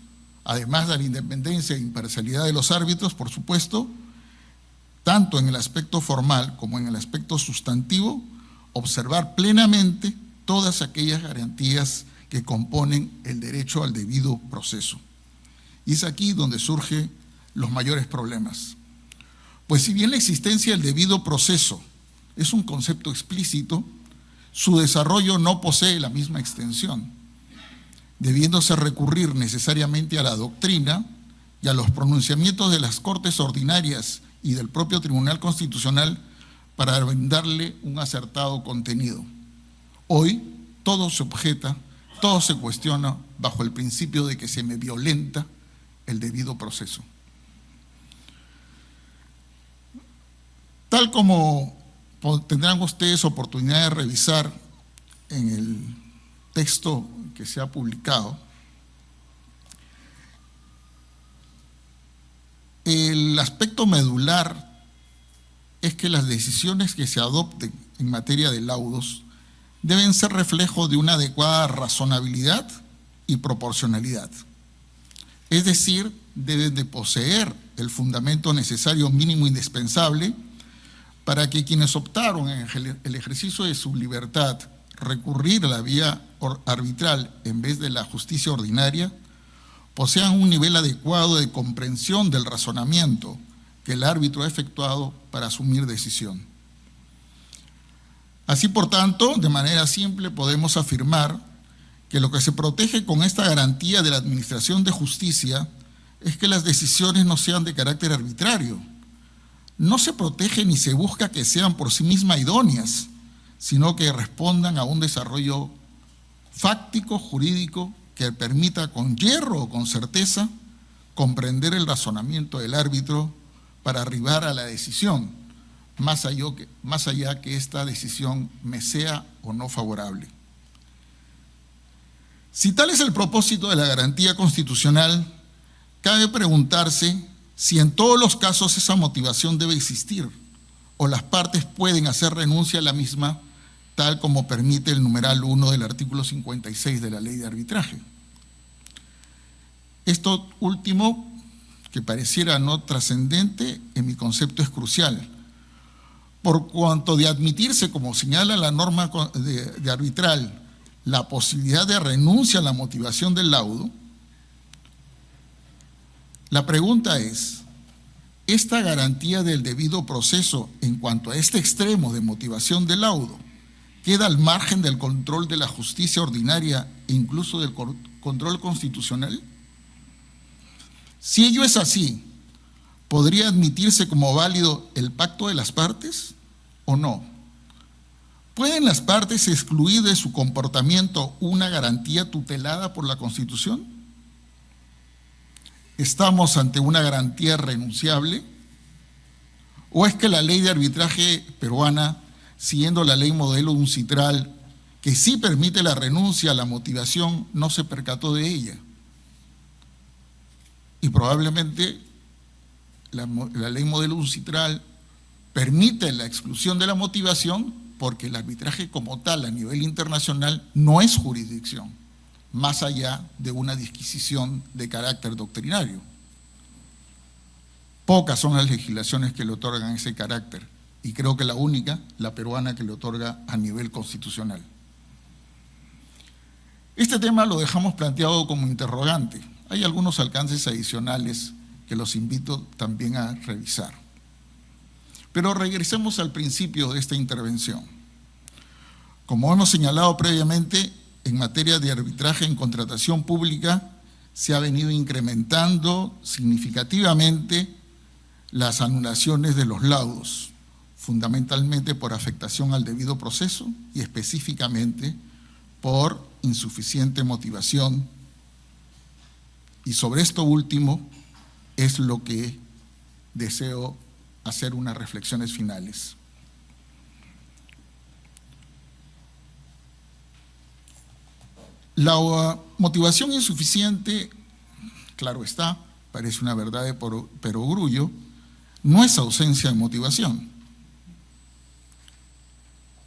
además de la independencia e imparcialidad de los árbitros, por supuesto, tanto en el aspecto formal como en el aspecto sustantivo, observar plenamente todas aquellas garantías que componen el derecho al debido proceso. Y es aquí donde surgen los mayores problemas. Pues si bien la existencia del debido proceso es un concepto explícito, su desarrollo no posee la misma extensión, debiéndose recurrir necesariamente a la doctrina y a los pronunciamientos de las Cortes Ordinarias y del propio Tribunal Constitucional para brindarle un acertado contenido. Hoy todo se objeta, todo se cuestiona bajo el principio de que se me violenta el debido proceso. Tal como tendrán ustedes oportunidad de revisar en el texto que se ha publicado. El aspecto medular es que las decisiones que se adopten en materia de laudos deben ser reflejo de una adecuada razonabilidad y proporcionalidad. Es decir, deben de poseer el fundamento necesario mínimo indispensable para que quienes optaron en el ejercicio de su libertad recurrir a la vía arbitral en vez de la justicia ordinaria, posean un nivel adecuado de comprensión del razonamiento que el árbitro ha efectuado para asumir decisión. Así, por tanto, de manera simple podemos afirmar que lo que se protege con esta garantía de la administración de justicia es que las decisiones no sean de carácter arbitrario. No se protege ni se busca que sean por sí mismas idóneas, sino que respondan a un desarrollo fáctico, jurídico, que permita con hierro o con certeza comprender el razonamiento del árbitro para arribar a la decisión, más allá que esta decisión me sea o no favorable. Si tal es el propósito de la garantía constitucional, cabe preguntarse si en todos los casos esa motivación debe existir o las partes pueden hacer renuncia a la misma, tal como permite el numeral 1 del artículo 56 de la Ley de Arbitraje. Esto último, que pareciera no trascendente, en mi concepto es crucial, por cuanto de admitirse, como señala la norma de arbitral, la posibilidad de renuncia a la motivación del laudo. La pregunta es, ¿esta garantía del debido proceso en cuanto a este extremo de motivación del laudo queda al margen del control de la justicia ordinaria e incluso del control constitucional? Si ello es así, ¿podría admitirse como válido el pacto de las partes o no? ¿Pueden las partes excluir de su comportamiento una garantía tutelada por la Constitución? ¿Estamos ante una garantía renunciable? ¿O es que la ley de arbitraje peruana, siguiendo la ley modelo UNCITRAL, que sí permite la renuncia a la motivación, no se percató de ella? Y probablemente la ley modelo UNCITRAL permite la exclusión de la motivación porque el arbitraje como tal a nivel internacional no es jurisdicción, más allá de una disquisición de carácter doctrinario. Pocas son las legislaciones que le otorgan ese carácter, y creo que la única, la peruana, que le otorga a nivel constitucional. Este tema lo dejamos planteado como interrogante. Hay algunos alcances adicionales que los invito también a revisar. Pero regresemos al principio de esta intervención. Como hemos señalado previamente, en materia de arbitraje en contratación pública se ha venido incrementando significativamente las anulaciones de los laudos, fundamentalmente por afectación al debido proceso y específicamente por insuficiente motivación. Y sobre esto último es lo que deseo hacer unas reflexiones finales. La motivación insuficiente, claro está, parece una verdad de perogrullo, no es ausencia de motivación.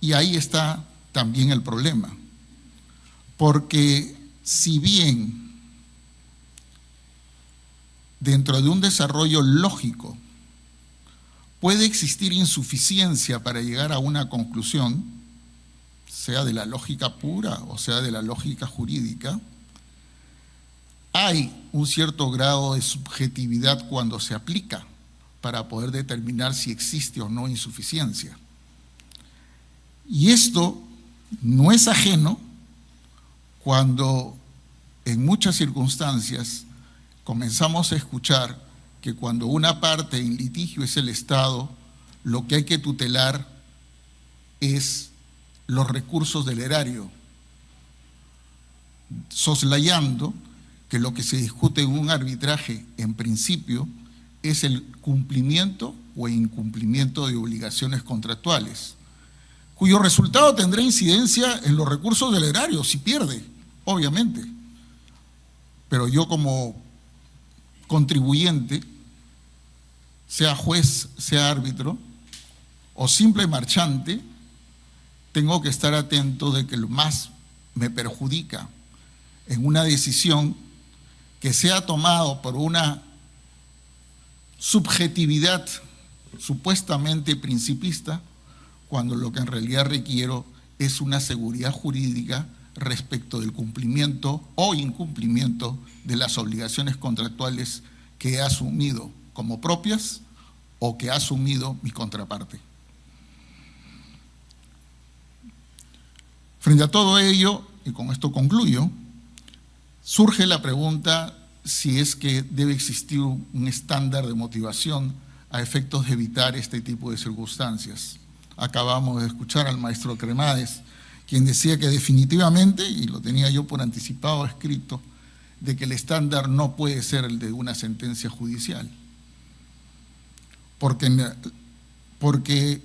Y ahí está también el problema, porque si bien dentro de un desarrollo lógico puede existir insuficiencia para llegar a una conclusión, sea de la lógica pura o sea de la lógica jurídica, hay un cierto grado de subjetividad cuando se aplica para poder determinar si existe o no insuficiencia. Y esto no es ajeno cuando en muchas circunstancias comenzamos a escuchar que cuando una parte en litigio es el Estado, lo que hay que tutelar es los recursos del erario, soslayando que lo que se discute en un arbitraje, en principio, es el cumplimiento o incumplimiento de obligaciones contractuales, cuyo resultado tendrá incidencia en los recursos del erario, si pierde, obviamente. Pero yo como contribuyente, sea juez, sea árbitro, o simple marchante, tengo que estar atento de que lo más me perjudica en una decisión que sea tomado por una subjetividad supuestamente principista, cuando lo que en realidad requiero es una seguridad jurídica respecto del cumplimiento o incumplimiento de las obligaciones contractuales que he asumido como propias o que ha asumido mi contraparte. Frente a todo ello, y con esto concluyo, surge la pregunta si es que debe existir un estándar de motivación a efectos de evitar este tipo de circunstancias. Acabamos de escuchar al maestro Cremades, quien decía que definitivamente, y lo tenía yo por anticipado escrito, de que el estándar no puede ser el de una sentencia judicial. Porque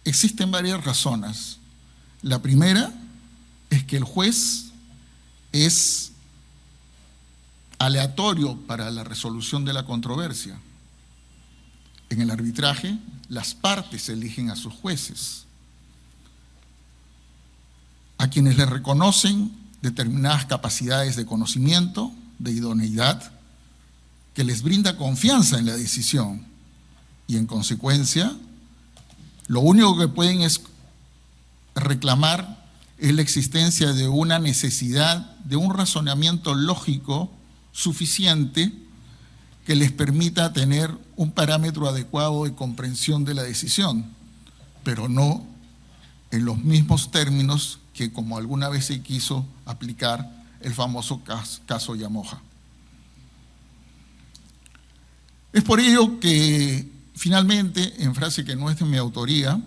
existen varias razones. La primera es que el juez es aleatorio para la resolución de la controversia. En el arbitraje, las partes eligen a sus jueces, a quienes les reconocen determinadas capacidades de conocimiento, de idoneidad, que les brinda confianza en la decisión y en consecuencia, lo único que pueden es reclamar es la existencia de una necesidad de un razonamiento lógico suficiente que les permita tener un parámetro adecuado de comprensión de la decisión, pero no en los mismos términos que como alguna vez se quiso aplicar el famoso caso Yamoja. Es por ello que finalmente, en frase que no es de mi autoría,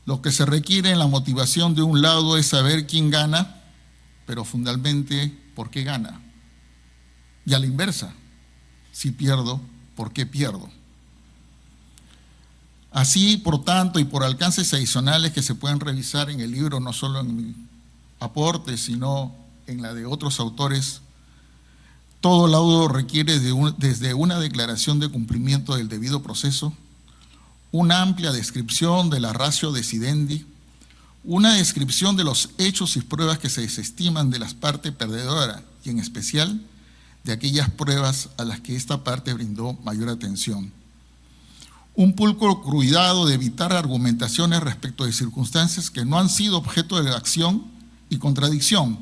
lo que se requiere en la motivación de un lado es saber quién gana, pero fundamentalmente por qué gana. Y a la inversa, si pierdo, ¿por qué pierdo? Así, por tanto, y por alcances adicionales que se pueden revisar en el libro, no solo en mi aporte, sino en la de otros autores, todo laudo requiere desde una declaración de cumplimiento del debido proceso, una amplia descripción de la ratio decidendi, una descripción de los hechos y pruebas que se desestiman de las partes perdedoras y en especial de aquellas pruebas a las que esta parte brindó mayor atención. Un pulcro cuidado de evitar argumentaciones respecto de circunstancias que no han sido objeto de acción y contradicción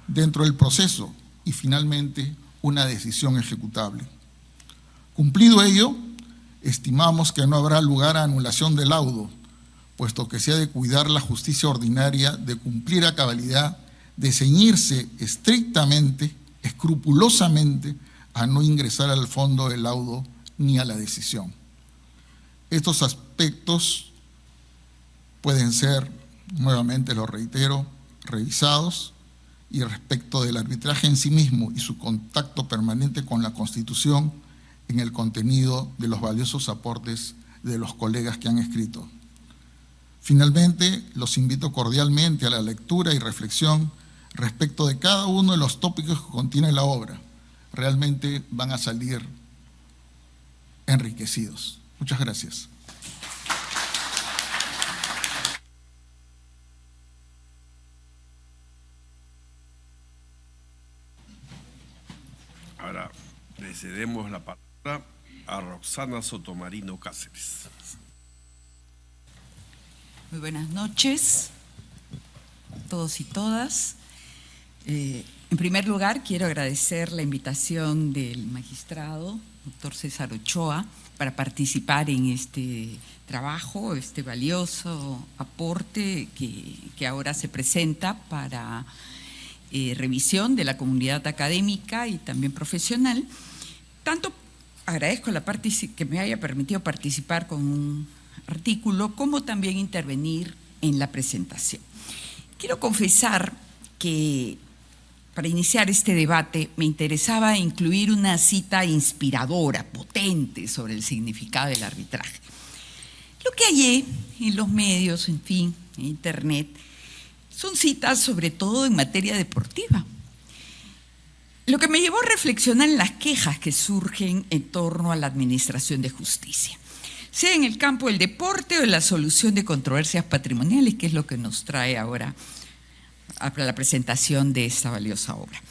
dentro del proceso y finalmente una decisión ejecutable. Cumplido ello, estimamos que no habrá lugar a anulación del laudo, puesto que se ha de cuidar la justicia ordinaria, de cumplir a cabalidad, de ceñirse estrictamente, escrupulosamente, a no ingresar al fondo del laudo ni a la decisión. Estos aspectos pueden ser, nuevamente lo reitero, revisados, y respecto del arbitraje en sí mismo y su contacto permanente con la Constitución en el contenido de los valiosos aportes de los colegas que han escrito. Finalmente, los invito cordialmente a la lectura y reflexión respecto de cada uno de los tópicos que contiene la obra. Realmente van a salir enriquecidos. Muchas gracias. Ahora le cedemos la palabra a Roxana Sotomarino Cáceres. Muy buenas noches a todos y todas. En primer lugar, quiero agradecer la invitación del magistrado, doctor César Ochoa, para participar en este trabajo, este valioso aporte que ahora se presenta para revisión de la comunidad académica y también profesional. Tanto agradezco que me haya permitido participar con un artículo, como también intervenir en la presentación. Quiero confesar que para iniciar este debate me interesaba incluir una cita inspiradora, potente, sobre el significado del arbitraje. Lo que hallé en los medios, en fin, en internet, son citas sobre todo en materia deportiva. Lo que me llevó a reflexionar en las quejas que surgen en torno a la administración de justicia, sea en el campo del deporte o en la solución de controversias patrimoniales, que es lo que nos trae ahora a la presentación de esta valiosa obra.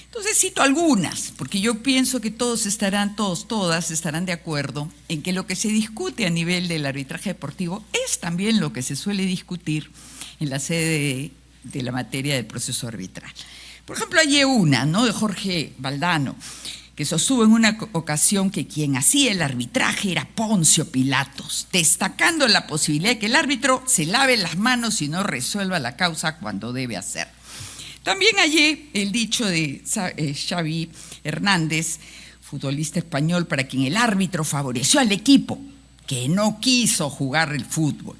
Entonces cito algunas, porque yo pienso que todas estarán de acuerdo en que lo que se discute a nivel del arbitraje deportivo es también lo que se suele discutir en la sede de la materia del proceso arbitral. Por ejemplo, hay una, ¿no?, de Jorge Valdano, que sostuvo en una ocasión que quien hacía el arbitraje era Poncio Pilatos, destacando la posibilidad de que el árbitro se lave las manos y no resuelva la causa cuando debe hacerlo. También hallé el dicho de Xavi Hernández, futbolista español, para quien el árbitro favoreció al equipo que no quiso jugar el fútbol.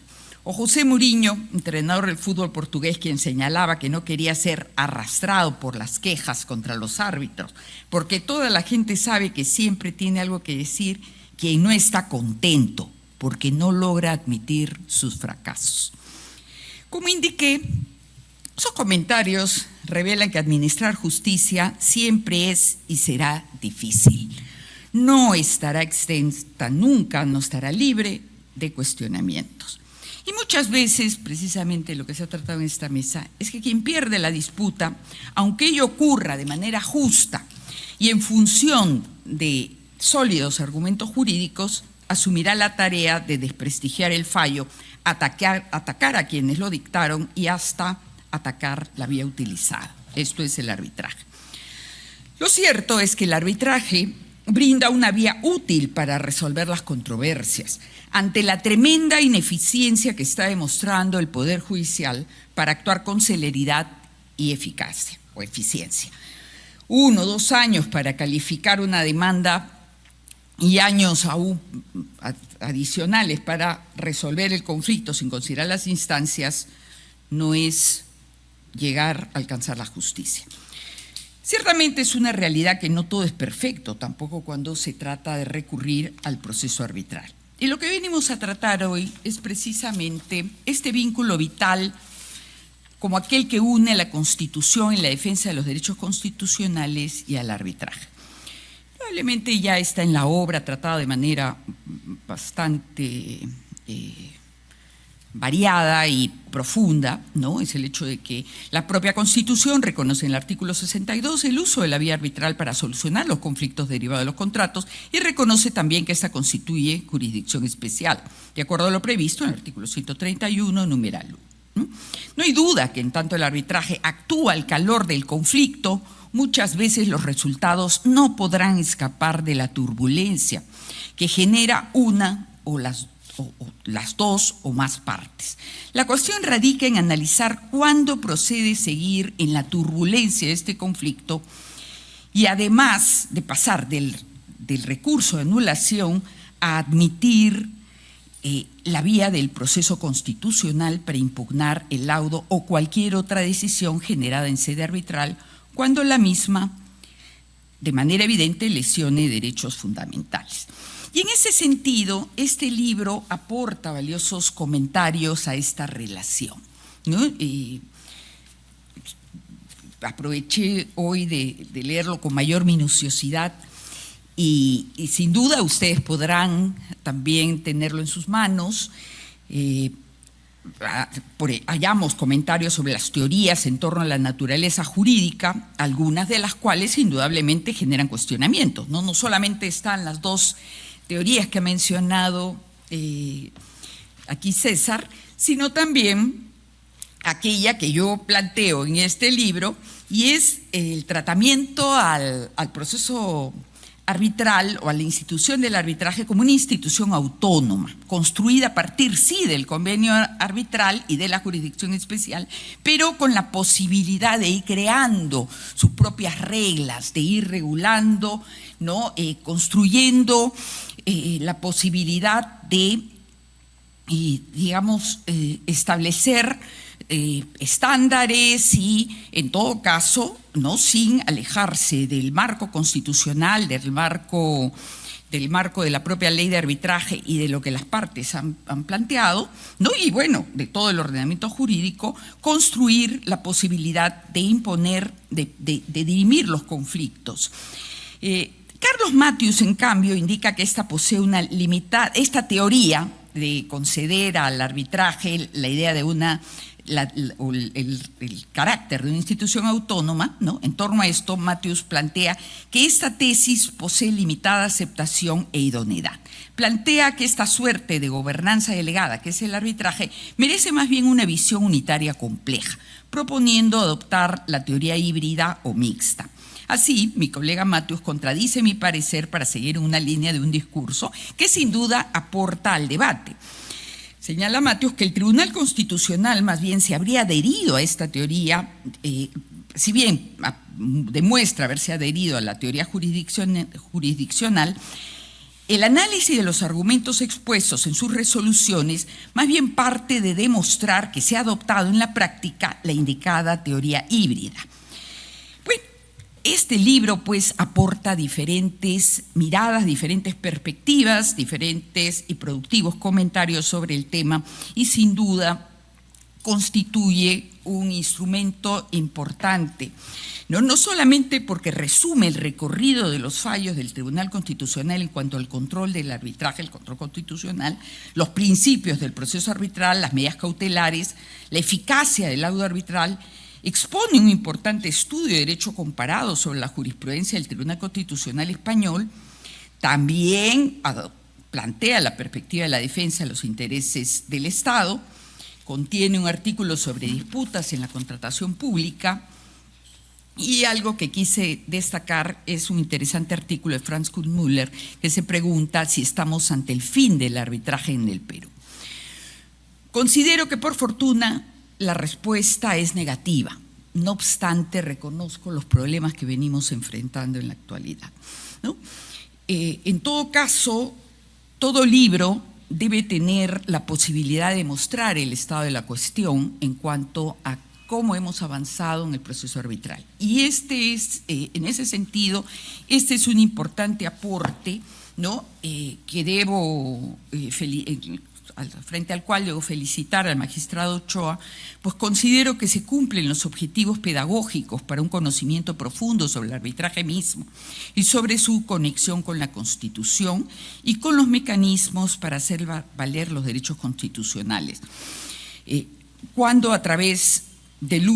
O José Mourinho, entrenador del fútbol portugués, quien señalaba que no quería ser arrastrado por las quejas contra los árbitros, porque toda la gente sabe que siempre tiene algo que decir quien no está contento, porque no logra admitir sus fracasos. Como indiqué, esos comentarios revelan que administrar justicia siempre es y será difícil. No estará exenta nunca, no estará libre de cuestionamientos. Y muchas veces, precisamente lo que se ha tratado en esta mesa, es que quien pierde la disputa, aunque ello ocurra de manera justa y en función de sólidos argumentos jurídicos, asumirá la tarea de desprestigiar el fallo, atacar a quienes lo dictaron y hasta atacar la vía utilizada. Esto es el arbitraje. Lo cierto es que el arbitraje brinda una vía útil para resolver las controversias ante la tremenda ineficiencia que está demostrando el Poder Judicial para actuar con celeridad y eficacia o eficiencia. 1 o 2 años para calificar una demanda y años aún adicionales para resolver el conflicto sin considerar las instancias no es llegar a alcanzar la justicia. Ciertamente es una realidad que no todo es perfecto, tampoco cuando se trata de recurrir al proceso arbitral. Y lo que venimos a tratar hoy es precisamente este vínculo vital como aquel que une a la Constitución en la defensa de los derechos constitucionales y al arbitraje. Probablemente ya está en la obra tratada de manera bastante variada y profunda, ¿no? Es el hecho de que la propia Constitución reconoce en el artículo 62 el uso de la vía arbitral para solucionar los conflictos derivados de los contratos y reconoce también que esta constituye jurisdicción especial, de acuerdo a lo previsto en el artículo 131, numeral 1. No hay duda que en tanto el arbitraje actúa al calor del conflicto, muchas veces los resultados no podrán escapar de la turbulencia que genera una o las dos o más partes. La cuestión radica en analizar cuándo procede seguir en la turbulencia de este conflicto y además de pasar del recurso de anulación a admitir la vía del proceso constitucional para impugnar el laudo o cualquier otra decisión generada en sede arbitral cuando la misma, de manera evidente, lesione derechos fundamentales. Y en ese sentido, este libro aporta valiosos comentarios a esta relación, ¿no? Aproveché hoy de leerlo con mayor minuciosidad y sin duda ustedes podrán también tenerlo en sus manos. Hallamos comentarios sobre las teorías en torno a la naturaleza jurídica, algunas de las cuales indudablemente generan cuestionamientos, ¿no? No solamente están las dos teorías que ha mencionado aquí César, sino también aquella que yo planteo en este libro, y es el tratamiento al proceso arbitral o a la institución del arbitraje como una institución autónoma, construida a partir, sí, del convenio arbitral y de la jurisdicción especial, pero con la posibilidad de ir creando sus propias reglas, de ir regulando, ¿no? Construyendo la posibilidad de, digamos, establecer estándares y, en todo caso, ¿no?, sin alejarse del marco constitucional, del marco del marco de la propia ley de arbitraje y de lo que las partes han planteado, ¿no? Y bueno, de todo el ordenamiento jurídico, construir la posibilidad de imponer, de dirimir los conflictos. Carlos Matthews, en cambio, indica que esta posee esta teoría de conceder al arbitraje la idea de el carácter de una institución autónoma, ¿no? En torno a esto, Matthews plantea que esta tesis posee limitada aceptación e idoneidad. Plantea que esta suerte de gobernanza delegada, que es el arbitraje, merece más bien una visión unitaria compleja, proponiendo adoptar la teoría híbrida o mixta. Así, mi colega Matthews contradice mi parecer para seguir una línea de un discurso que sin duda aporta al debate. Señala Matthews que el Tribunal Constitucional más bien se habría adherido a esta teoría, si bien demuestra haberse adherido a la teoría jurisdiccional, el análisis de los argumentos expuestos en sus resoluciones más bien parte de demostrar que se ha adoptado en la práctica la indicada teoría híbrida. Bueno, este libro pues aporta diferentes miradas, diferentes perspectivas, diferentes y productivos comentarios sobre el tema y sin duda constituye un instrumento importante, no solamente porque resume el recorrido de los fallos del Tribunal Constitucional en cuanto al control del arbitraje, el control constitucional, los principios del proceso arbitral, las medidas cautelares, la eficacia del laudo arbitral, expone un importante estudio de derecho comparado sobre la jurisprudencia del Tribunal Constitucional español, también plantea la perspectiva de la defensa de los intereses del Estado, contiene un artículo sobre disputas en la contratación pública y algo que quise destacar es un interesante artículo de Franz Kuhnmüller que se pregunta si estamos ante el fin del arbitraje en el Perú. Considero que por fortuna la respuesta es negativa. No obstante, reconozco los problemas que venimos enfrentando en la actualidad, ¿no? En todo caso, todo libro debe tener la posibilidad de mostrar el estado de la cuestión en cuanto a cómo hemos avanzado en el proceso arbitral. Y en ese sentido, este es un importante aporte, ¿no? Que debo frente al cual debo felicitar al magistrado Ochoa, pues considero que se cumplen los objetivos pedagógicos para un conocimiento profundo sobre el arbitraje mismo y sobre su conexión con la Constitución y con los mecanismos para hacer valer los derechos constitucionales. Cuando a través del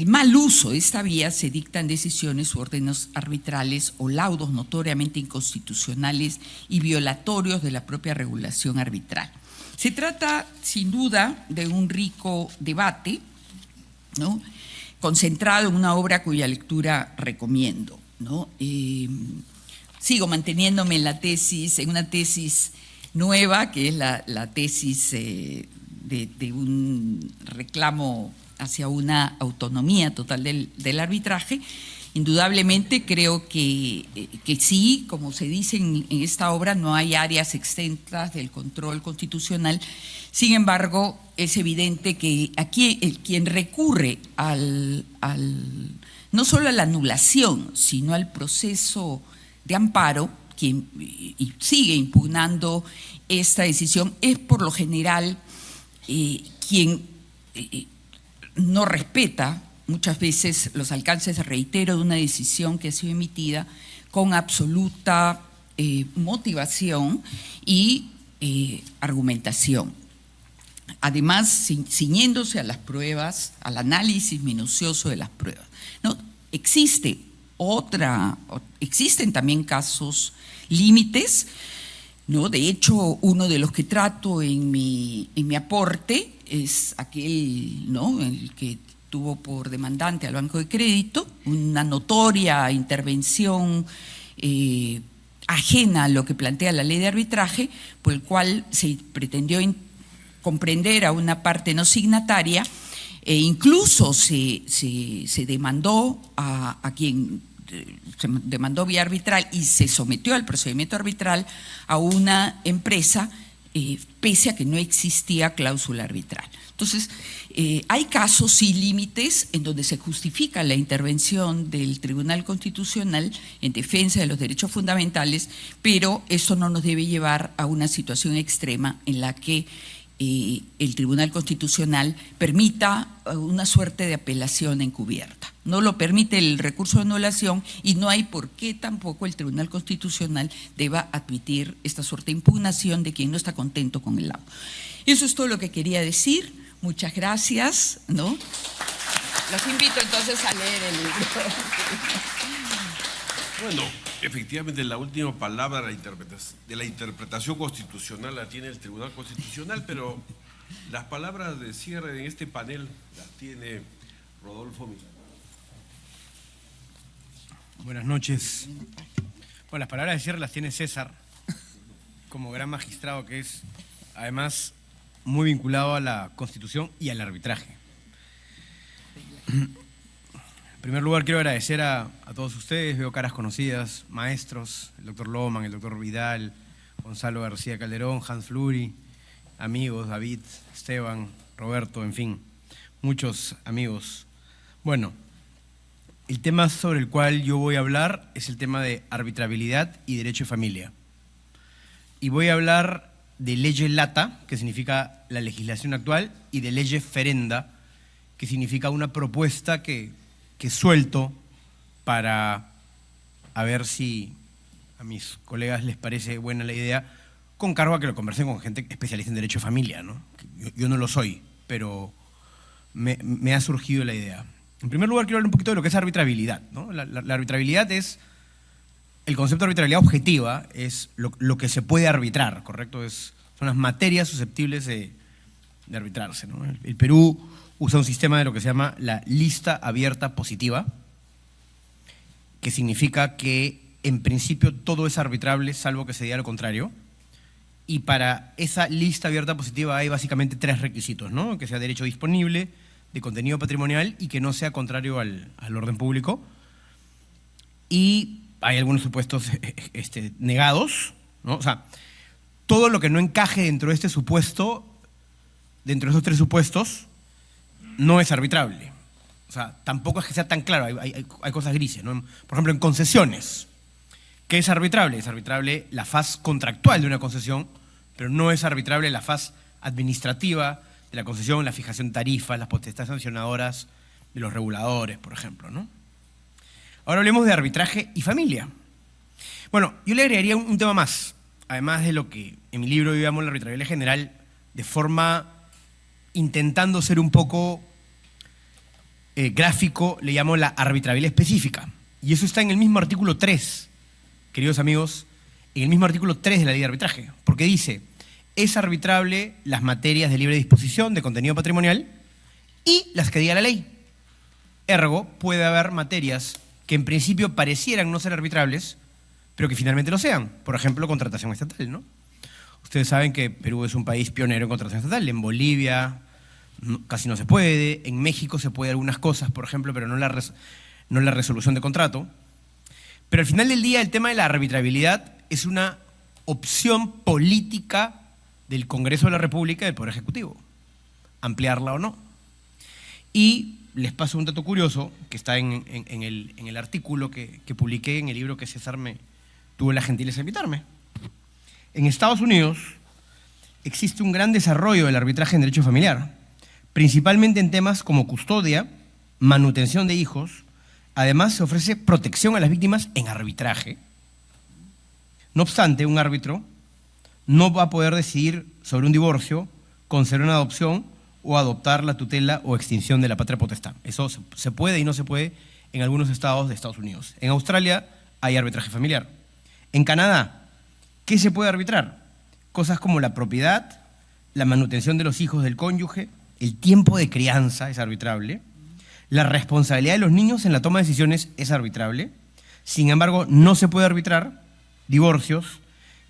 mal uso de esta vía se dictan decisiones u órdenes arbitrales o laudos notoriamente inconstitucionales y violatorios de la propia regulación arbitral. Se trata, sin duda, de un rico debate, ¿no? Concentrado en una obra cuya lectura recomiendo, ¿no? Sigo manteniéndome en una tesis nueva, que es la tesis de un reclamo hacia una autonomía total del arbitraje. Indudablemente creo que sí, como se dice en esta obra, no hay áreas exentas del control constitucional. Sin embargo, es evidente que aquí quien recurre no solo a la anulación, sino al proceso de amparo, y sigue impugnando esta decisión, es por lo general quien no respeta muchas veces los alcances, reitero, de una decisión que ha sido emitida con absoluta motivación y argumentación. Además, ciñéndose a las pruebas, al análisis minucioso de las pruebas, ¿no? Existen también casos límites, ¿no? De hecho, uno de los que trato en mi aporte es aquel, ¿no?, el que tuvo por demandante al Banco de Crédito, una notoria intervención ajena a lo que plantea la ley de arbitraje, por el cual se pretendió comprender a una parte no signataria e incluso se demandó a quien se demandó vía arbitral y se sometió al procedimiento arbitral a una empresa pese a que no existía cláusula arbitral. Entonces, hay casos y límites en donde se justifica la intervención del Tribunal Constitucional en defensa de los derechos fundamentales, pero eso no nos debe llevar a una situación extrema en la que el Tribunal Constitucional permita una suerte de apelación encubierta. No lo permite el recurso de anulación y no hay por qué tampoco el Tribunal Constitucional deba admitir esta suerte de impugnación de quien no está contento con el laudo. Eso es todo lo que quería decir. Muchas gracias, ¿no? Los invito entonces a leer el libro. Bueno, efectivamente la última palabra de la interpretación constitucional la tiene el Tribunal Constitucional, pero las palabras de cierre en este panel las tiene Rodolfo Millán. Buenas noches. Bueno, las palabras de cierre las tiene César, como gran magistrado que es, además, muy vinculado a la Constitución y al arbitraje. En primer lugar, quiero agradecer a todos ustedes, veo caras conocidas, maestros, el doctor Loman, el doctor Vidal, Gonzalo García Calderón, Hans Fluri, amigos, David, Esteban, Roberto, en fin, muchos amigos. Bueno, el tema sobre el cual yo voy a hablar es el tema de arbitrabilidad y derecho de familia. Y voy a hablar de lege lata, que significa la legislación actual, y de lege ferenda, que significa una propuesta que suelto para a ver si a mis colegas les parece buena la idea, con cargo a que lo conversen con gente especialista en derecho de familia, ¿no? Yo no lo soy, pero me ha surgido la idea. En primer lugar, quiero hablar un poquito de lo que es arbitrabilidad, ¿no? La arbitrabilidad es, el concepto de arbitrabilidad objetiva es lo que se puede arbitrar, ¿correcto? Son las materias susceptibles de arbitrarse, ¿no? El Perú usa un sistema de lo que se llama la lista abierta positiva, que significa que en principio todo es arbitrable salvo que se diga lo contrario, y para esa lista abierta positiva hay básicamente 3 requisitos, ¿no? Que sea derecho disponible, de contenido patrimonial y que no sea contrario al orden público. Y hay algunos supuestos negados, ¿no? O sea, todo lo que no encaje dentro de este supuesto, dentro de esos 3 supuestos, no es arbitrable. O sea, tampoco es que sea tan claro, hay cosas grises, ¿no? Por ejemplo, en concesiones, ¿qué es arbitrable? Es arbitrable la faz contractual de una concesión, pero no es arbitrable la faz administrativa de la concesión, la fijación de tarifas, las potestades sancionadoras de los reguladores, por ejemplo, ¿no? Ahora hablemos de arbitraje y familia. Bueno, yo le agregaría un tema más, además de lo que en mi libro yo llamo la arbitrabilidad general, de forma intentando ser un poco gráfico, le llamo la arbitrabilidad específica. Y eso está en el mismo artículo 3, queridos amigos, en el mismo artículo 3 de la ley de arbitraje, porque dice, es arbitrable las materias de libre disposición de contenido patrimonial y las que diga la ley. Ergo, puede haber materias que en principio parecieran no ser arbitrables, pero que finalmente lo sean. Por ejemplo, contratación estatal, ¿no? Ustedes saben que Perú es un país pionero en contratación estatal. En Bolivia casi no se puede. En México se puede algunas cosas, por ejemplo, pero no la resolución de contrato. Pero al final del día el tema de la arbitrabilidad es una opción política del Congreso de la República y del Poder Ejecutivo. Ampliarla o no. Y les paso un dato curioso que está en el artículo que publiqué en el libro que César tuvo la gentileza de invitarme. En Estados Unidos existe un gran desarrollo del arbitraje en derecho familiar, principalmente en temas como custodia, manutención de hijos. Además, se ofrece protección a las víctimas en arbitraje. No obstante, un árbitro no va a poder decidir sobre un divorcio, conceder una adopción o adoptar la tutela o extinción de la patria potestad. Eso se puede y no se puede en algunos estados de Estados Unidos. En Australia hay arbitraje familiar. En Canadá, ¿qué se puede arbitrar? Cosas como la propiedad, la manutención de los hijos del cónyuge, el tiempo de crianza es arbitrable, la responsabilidad de los niños en la toma de decisiones es arbitrable. Sin embargo, no se puede arbitrar divorcios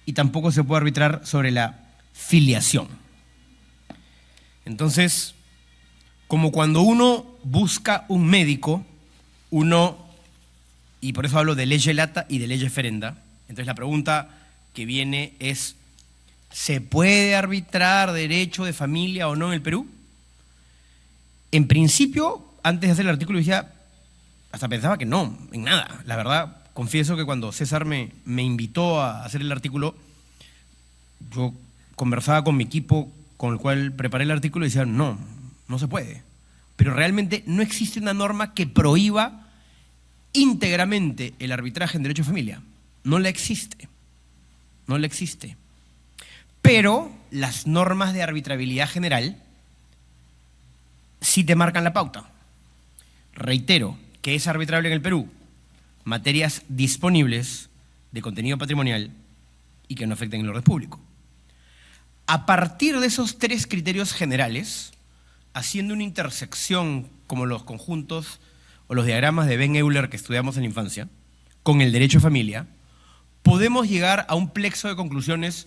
y tampoco se puede arbitrar sobre la filiación. Entonces, como cuando uno busca un médico, y por eso hablo de lege lata y de lege ferenda, entonces la pregunta que viene es, ¿Se puede arbitrar derecho de familia o no en el Perú? En principio, antes de hacer el artículo, decía, hasta pensaba que no, en nada. La verdad, confieso que cuando César me invitó a hacer el artículo, yo conversaba con mi equipo con el cual preparé el artículo y decía, no se puede. Pero realmente no existe una norma que prohíba íntegramente el arbitraje en derecho de familia. No la existe. No la existe. Pero las normas de arbitrabilidad general sí te marcan la pauta. Reitero, que es arbitrable en el Perú materias disponibles de contenido patrimonial y que no afecten el orden público. A partir de esos tres criterios generales, haciendo una intersección como los conjuntos o los diagramas de Ben Euler que estudiamos en la infancia, con el derecho de familia, podemos llegar a un plexo de conclusiones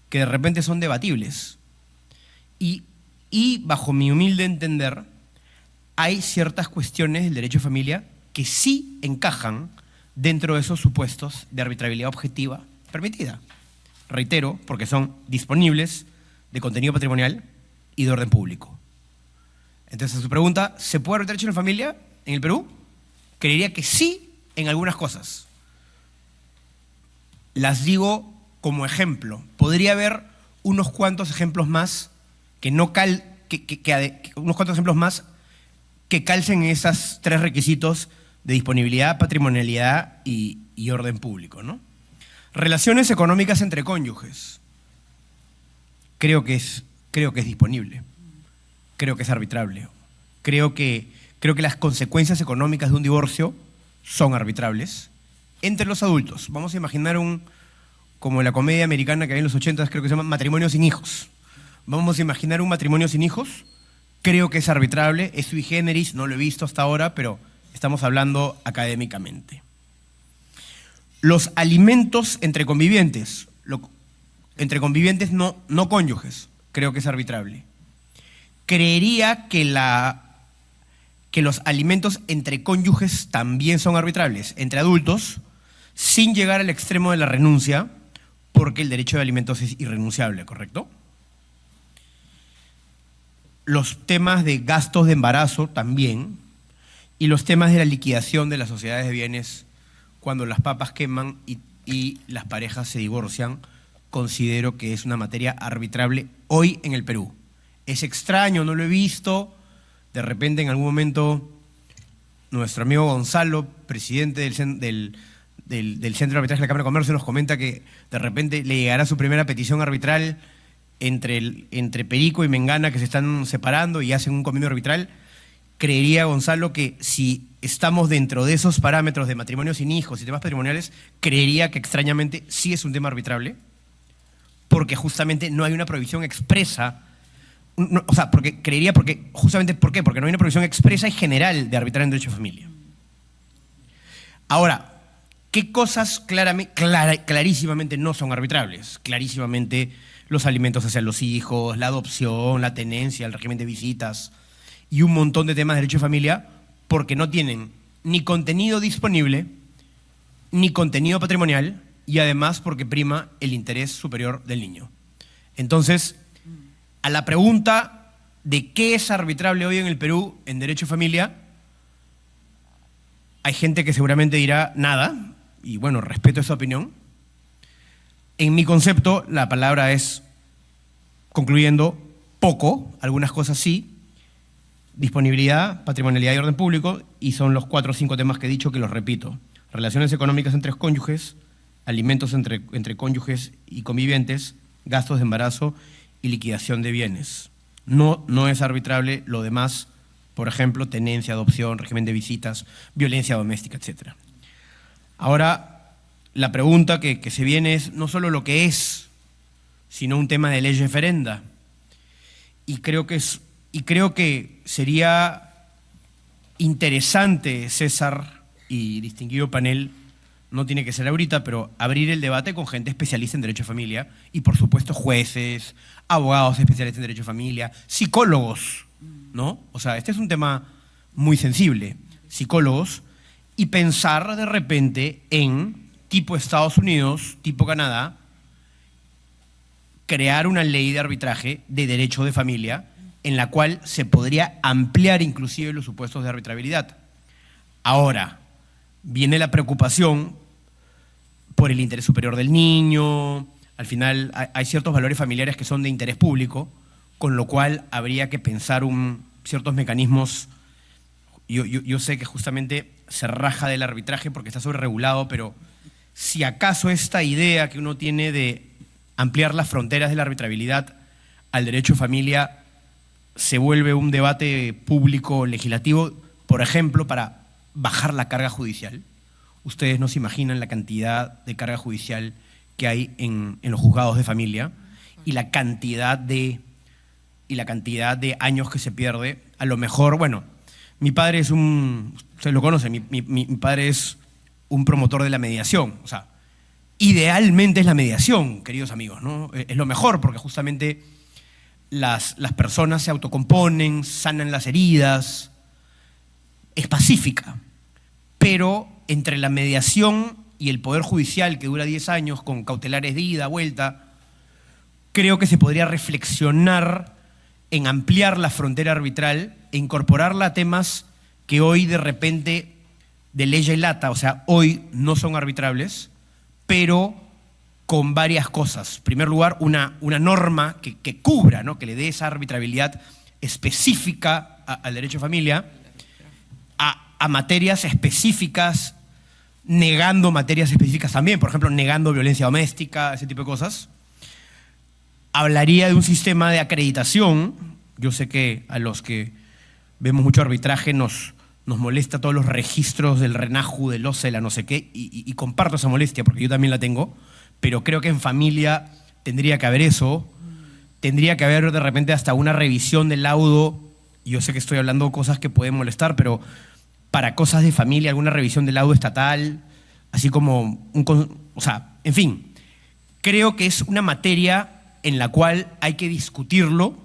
que de repente son debatibles. Y bajo mi humilde entender, hay ciertas cuestiones del derecho de familia que sí encajan dentro de esos supuestos de arbitrabilidad objetiva permitida. Reitero, porque son disponibles de contenido patrimonial y de orden público. Entonces, a su pregunta, ¿se puede arbitrar derecho en la familia en el Perú? Creería que sí en algunas cosas. Las digo como ejemplo. Podría haber unos cuantos ejemplos más unos cuantos ejemplos más que calcen en esos tres requisitos de disponibilidad, patrimonialidad y orden público, ¿no? Relaciones económicas entre cónyuges. Creo que es disponible. Creo que es arbitrable. Creo que las consecuencias económicas de un divorcio son arbitrables entre los adultos. Vamos a imaginar como la comedia americana que hay en los 80, creo que se llama Matrimonio sin hijos. Vamos a imaginar un matrimonio sin hijos. Creo que es arbitrable, es sui generis, no lo he visto hasta ahora, pero estamos hablando académicamente. Los alimentos entre convivientes, no cónyuges, creo que es arbitrable. Creería que los alimentos entre cónyuges también son arbitrables, entre adultos, sin llegar al extremo de la renuncia, porque el derecho de alimentos es irrenunciable, ¿correcto? Los temas de gastos de embarazo también, y los temas de la liquidación de las sociedades de bienes cuando las papas queman y las parejas se divorcian, considero que es una materia arbitrable hoy en el Perú. Es extraño, no lo he visto. De repente, en algún momento, nuestro amigo Gonzalo, presidente del Centro de Arbitraje de la Cámara de Comercio, nos comenta que de repente le llegará su primera petición arbitral entre Perico y Mengana, que se están separando y hacen un convenio arbitral. Creería, Gonzalo, que si estamos dentro de esos parámetros de matrimonio sin hijos y temas patrimoniales, creería que extrañamente sí es un tema arbitrable, porque justamente no hay una prohibición expresa. No, o sea, porque justamente, ¿por qué? Porque no hay una prohibición expresa y general de arbitrar en derecho de familia. Ahora, ¿qué cosas clarísimamente no son arbitrables? Clarísimamente los alimentos hacia los hijos, la adopción, la tenencia, el régimen de visitas y un montón de temas de derecho de familia, porque no tienen ni contenido disponible, ni contenido patrimonial, y además porque prima el interés superior del niño. Entonces, a la pregunta de qué es arbitrable hoy en el Perú en derecho de familia, hay gente que seguramente dirá nada, y bueno, respeto esa opinión. En mi concepto, la palabra es, concluyendo, poco, algunas cosas sí, disponibilidad, patrimonialidad y orden público, y son los 4 o 5 temas que he dicho que los repito. Relaciones económicas entre cónyuges, alimentos entre cónyuges y convivientes, gastos de embarazo y liquidación de bienes. No es arbitrable lo demás, por ejemplo, tenencia, adopción, régimen de visitas, violencia doméstica, etc. Ahora, la pregunta que se viene es no solo lo que es, sino un tema de ley referenda. Y creo que sería interesante, César y distinguido panel, no tiene que ser ahorita, pero abrir el debate con gente especialista en derecho de familia y, por supuesto, jueces, abogados especialistas en derecho de familia, psicólogos, ¿no? O sea, este es un tema muy sensible, psicólogos, y pensar de repente en tipo Estados Unidos, tipo Canadá, crear una ley de arbitraje de derecho de familia en la cual se podría ampliar inclusive los supuestos de arbitrabilidad. Ahora, viene la preocupación por el interés superior del niño. Al final hay ciertos valores familiares que son de interés público, con lo cual habría que pensar ciertos mecanismos. Yo sé que justamente se raja del arbitraje porque está sobreregulado, pero si acaso esta idea que uno tiene de ampliar las fronteras de la arbitrabilidad al derecho de familia se vuelve un debate público legislativo, por ejemplo, para bajar la carga judicial. Ustedes no se imaginan la cantidad de carga judicial que hay en los juzgados de familia y la cantidad de años que se pierde. A lo mejor, bueno, mi padre es ustedes lo conocen, mi padre es un promotor de la mediación. O sea, idealmente es la mediación, queridos amigos, ¿no? Es lo mejor porque justamente las personas se autocomponen, sanan las heridas, es pacífica. Pero entre la mediación y el Poder Judicial, que dura 10 años, con cautelares de ida, vuelta, creo que se podría reflexionar en ampliar la frontera arbitral e incorporarla a temas que hoy de repente de ley lata, o sea, hoy no son arbitrables, pero con varias cosas. En primer lugar, una norma que cubra, ¿no? Que le dé esa arbitrabilidad específica al derecho de familia, a materias específicas, negando materias específicas también, por ejemplo, negando violencia doméstica, ese tipo de cosas. Hablaría de un sistema de acreditación. Yo sé que a los que vemos mucho arbitraje nos molesta todos los registros del RENAJU, del OCE, la no sé qué, y comparto esa molestia porque yo también la tengo, pero creo que en familia tendría que haber eso, tendría que haber de repente hasta una revisión del laudo. Yo sé que estoy hablando cosas que pueden molestar, pero para cosas de familia, alguna revisión del laudo estatal, así como o sea, en fin, creo que es una materia en la cual hay que discutirlo.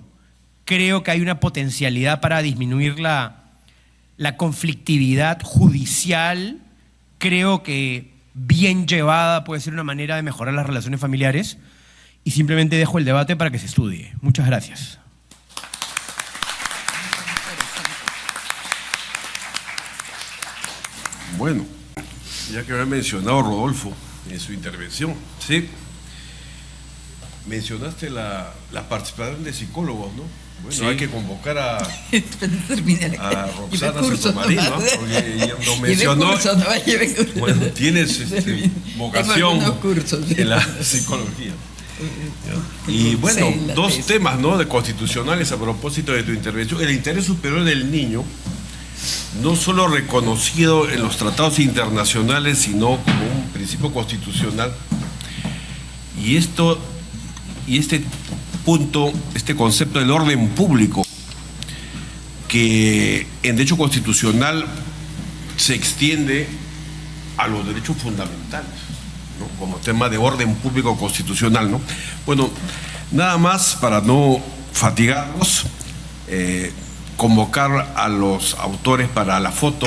Creo que hay una potencialidad para disminuir la conflictividad judicial. Creo que bien llevada puede ser una manera de mejorar las relaciones familiares, y simplemente dejo el debate para que se estudie. Muchas gracias. Bueno, ya que había mencionado Rodolfo en su intervención, ¿sí? Mencionaste la participación de psicólogos, ¿no? Bueno, Sí. Hay que convocar a Roxana curso Santomarín, ¿no? nomás. Porque ella nos mencionó. Bueno, tienes vocación algunos cursos. en la psicología. Y bueno, Sí, la dos tesis. temas, ¿no?, de constitucionales a propósito de tu intervención. El interés superior del niño, no solo reconocido en los tratados internacionales, sino como un principio constitucional. Y este punto, este concepto del orden público, que en derecho constitucional se extiende a los derechos fundamentales, ¿no?, como tema de orden público constitucional, ¿no? Bueno, nada más para no fatigarnos, convocar a los autores para la foto,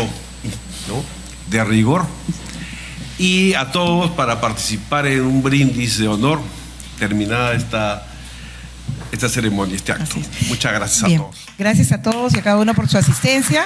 ¿no?, de rigor, y a todos para participar en un brindis de honor terminada esta ceremonia, este acto. Así es. Muchas gracias Bien. a todos. Gracias a todos y a cada uno por su asistencia.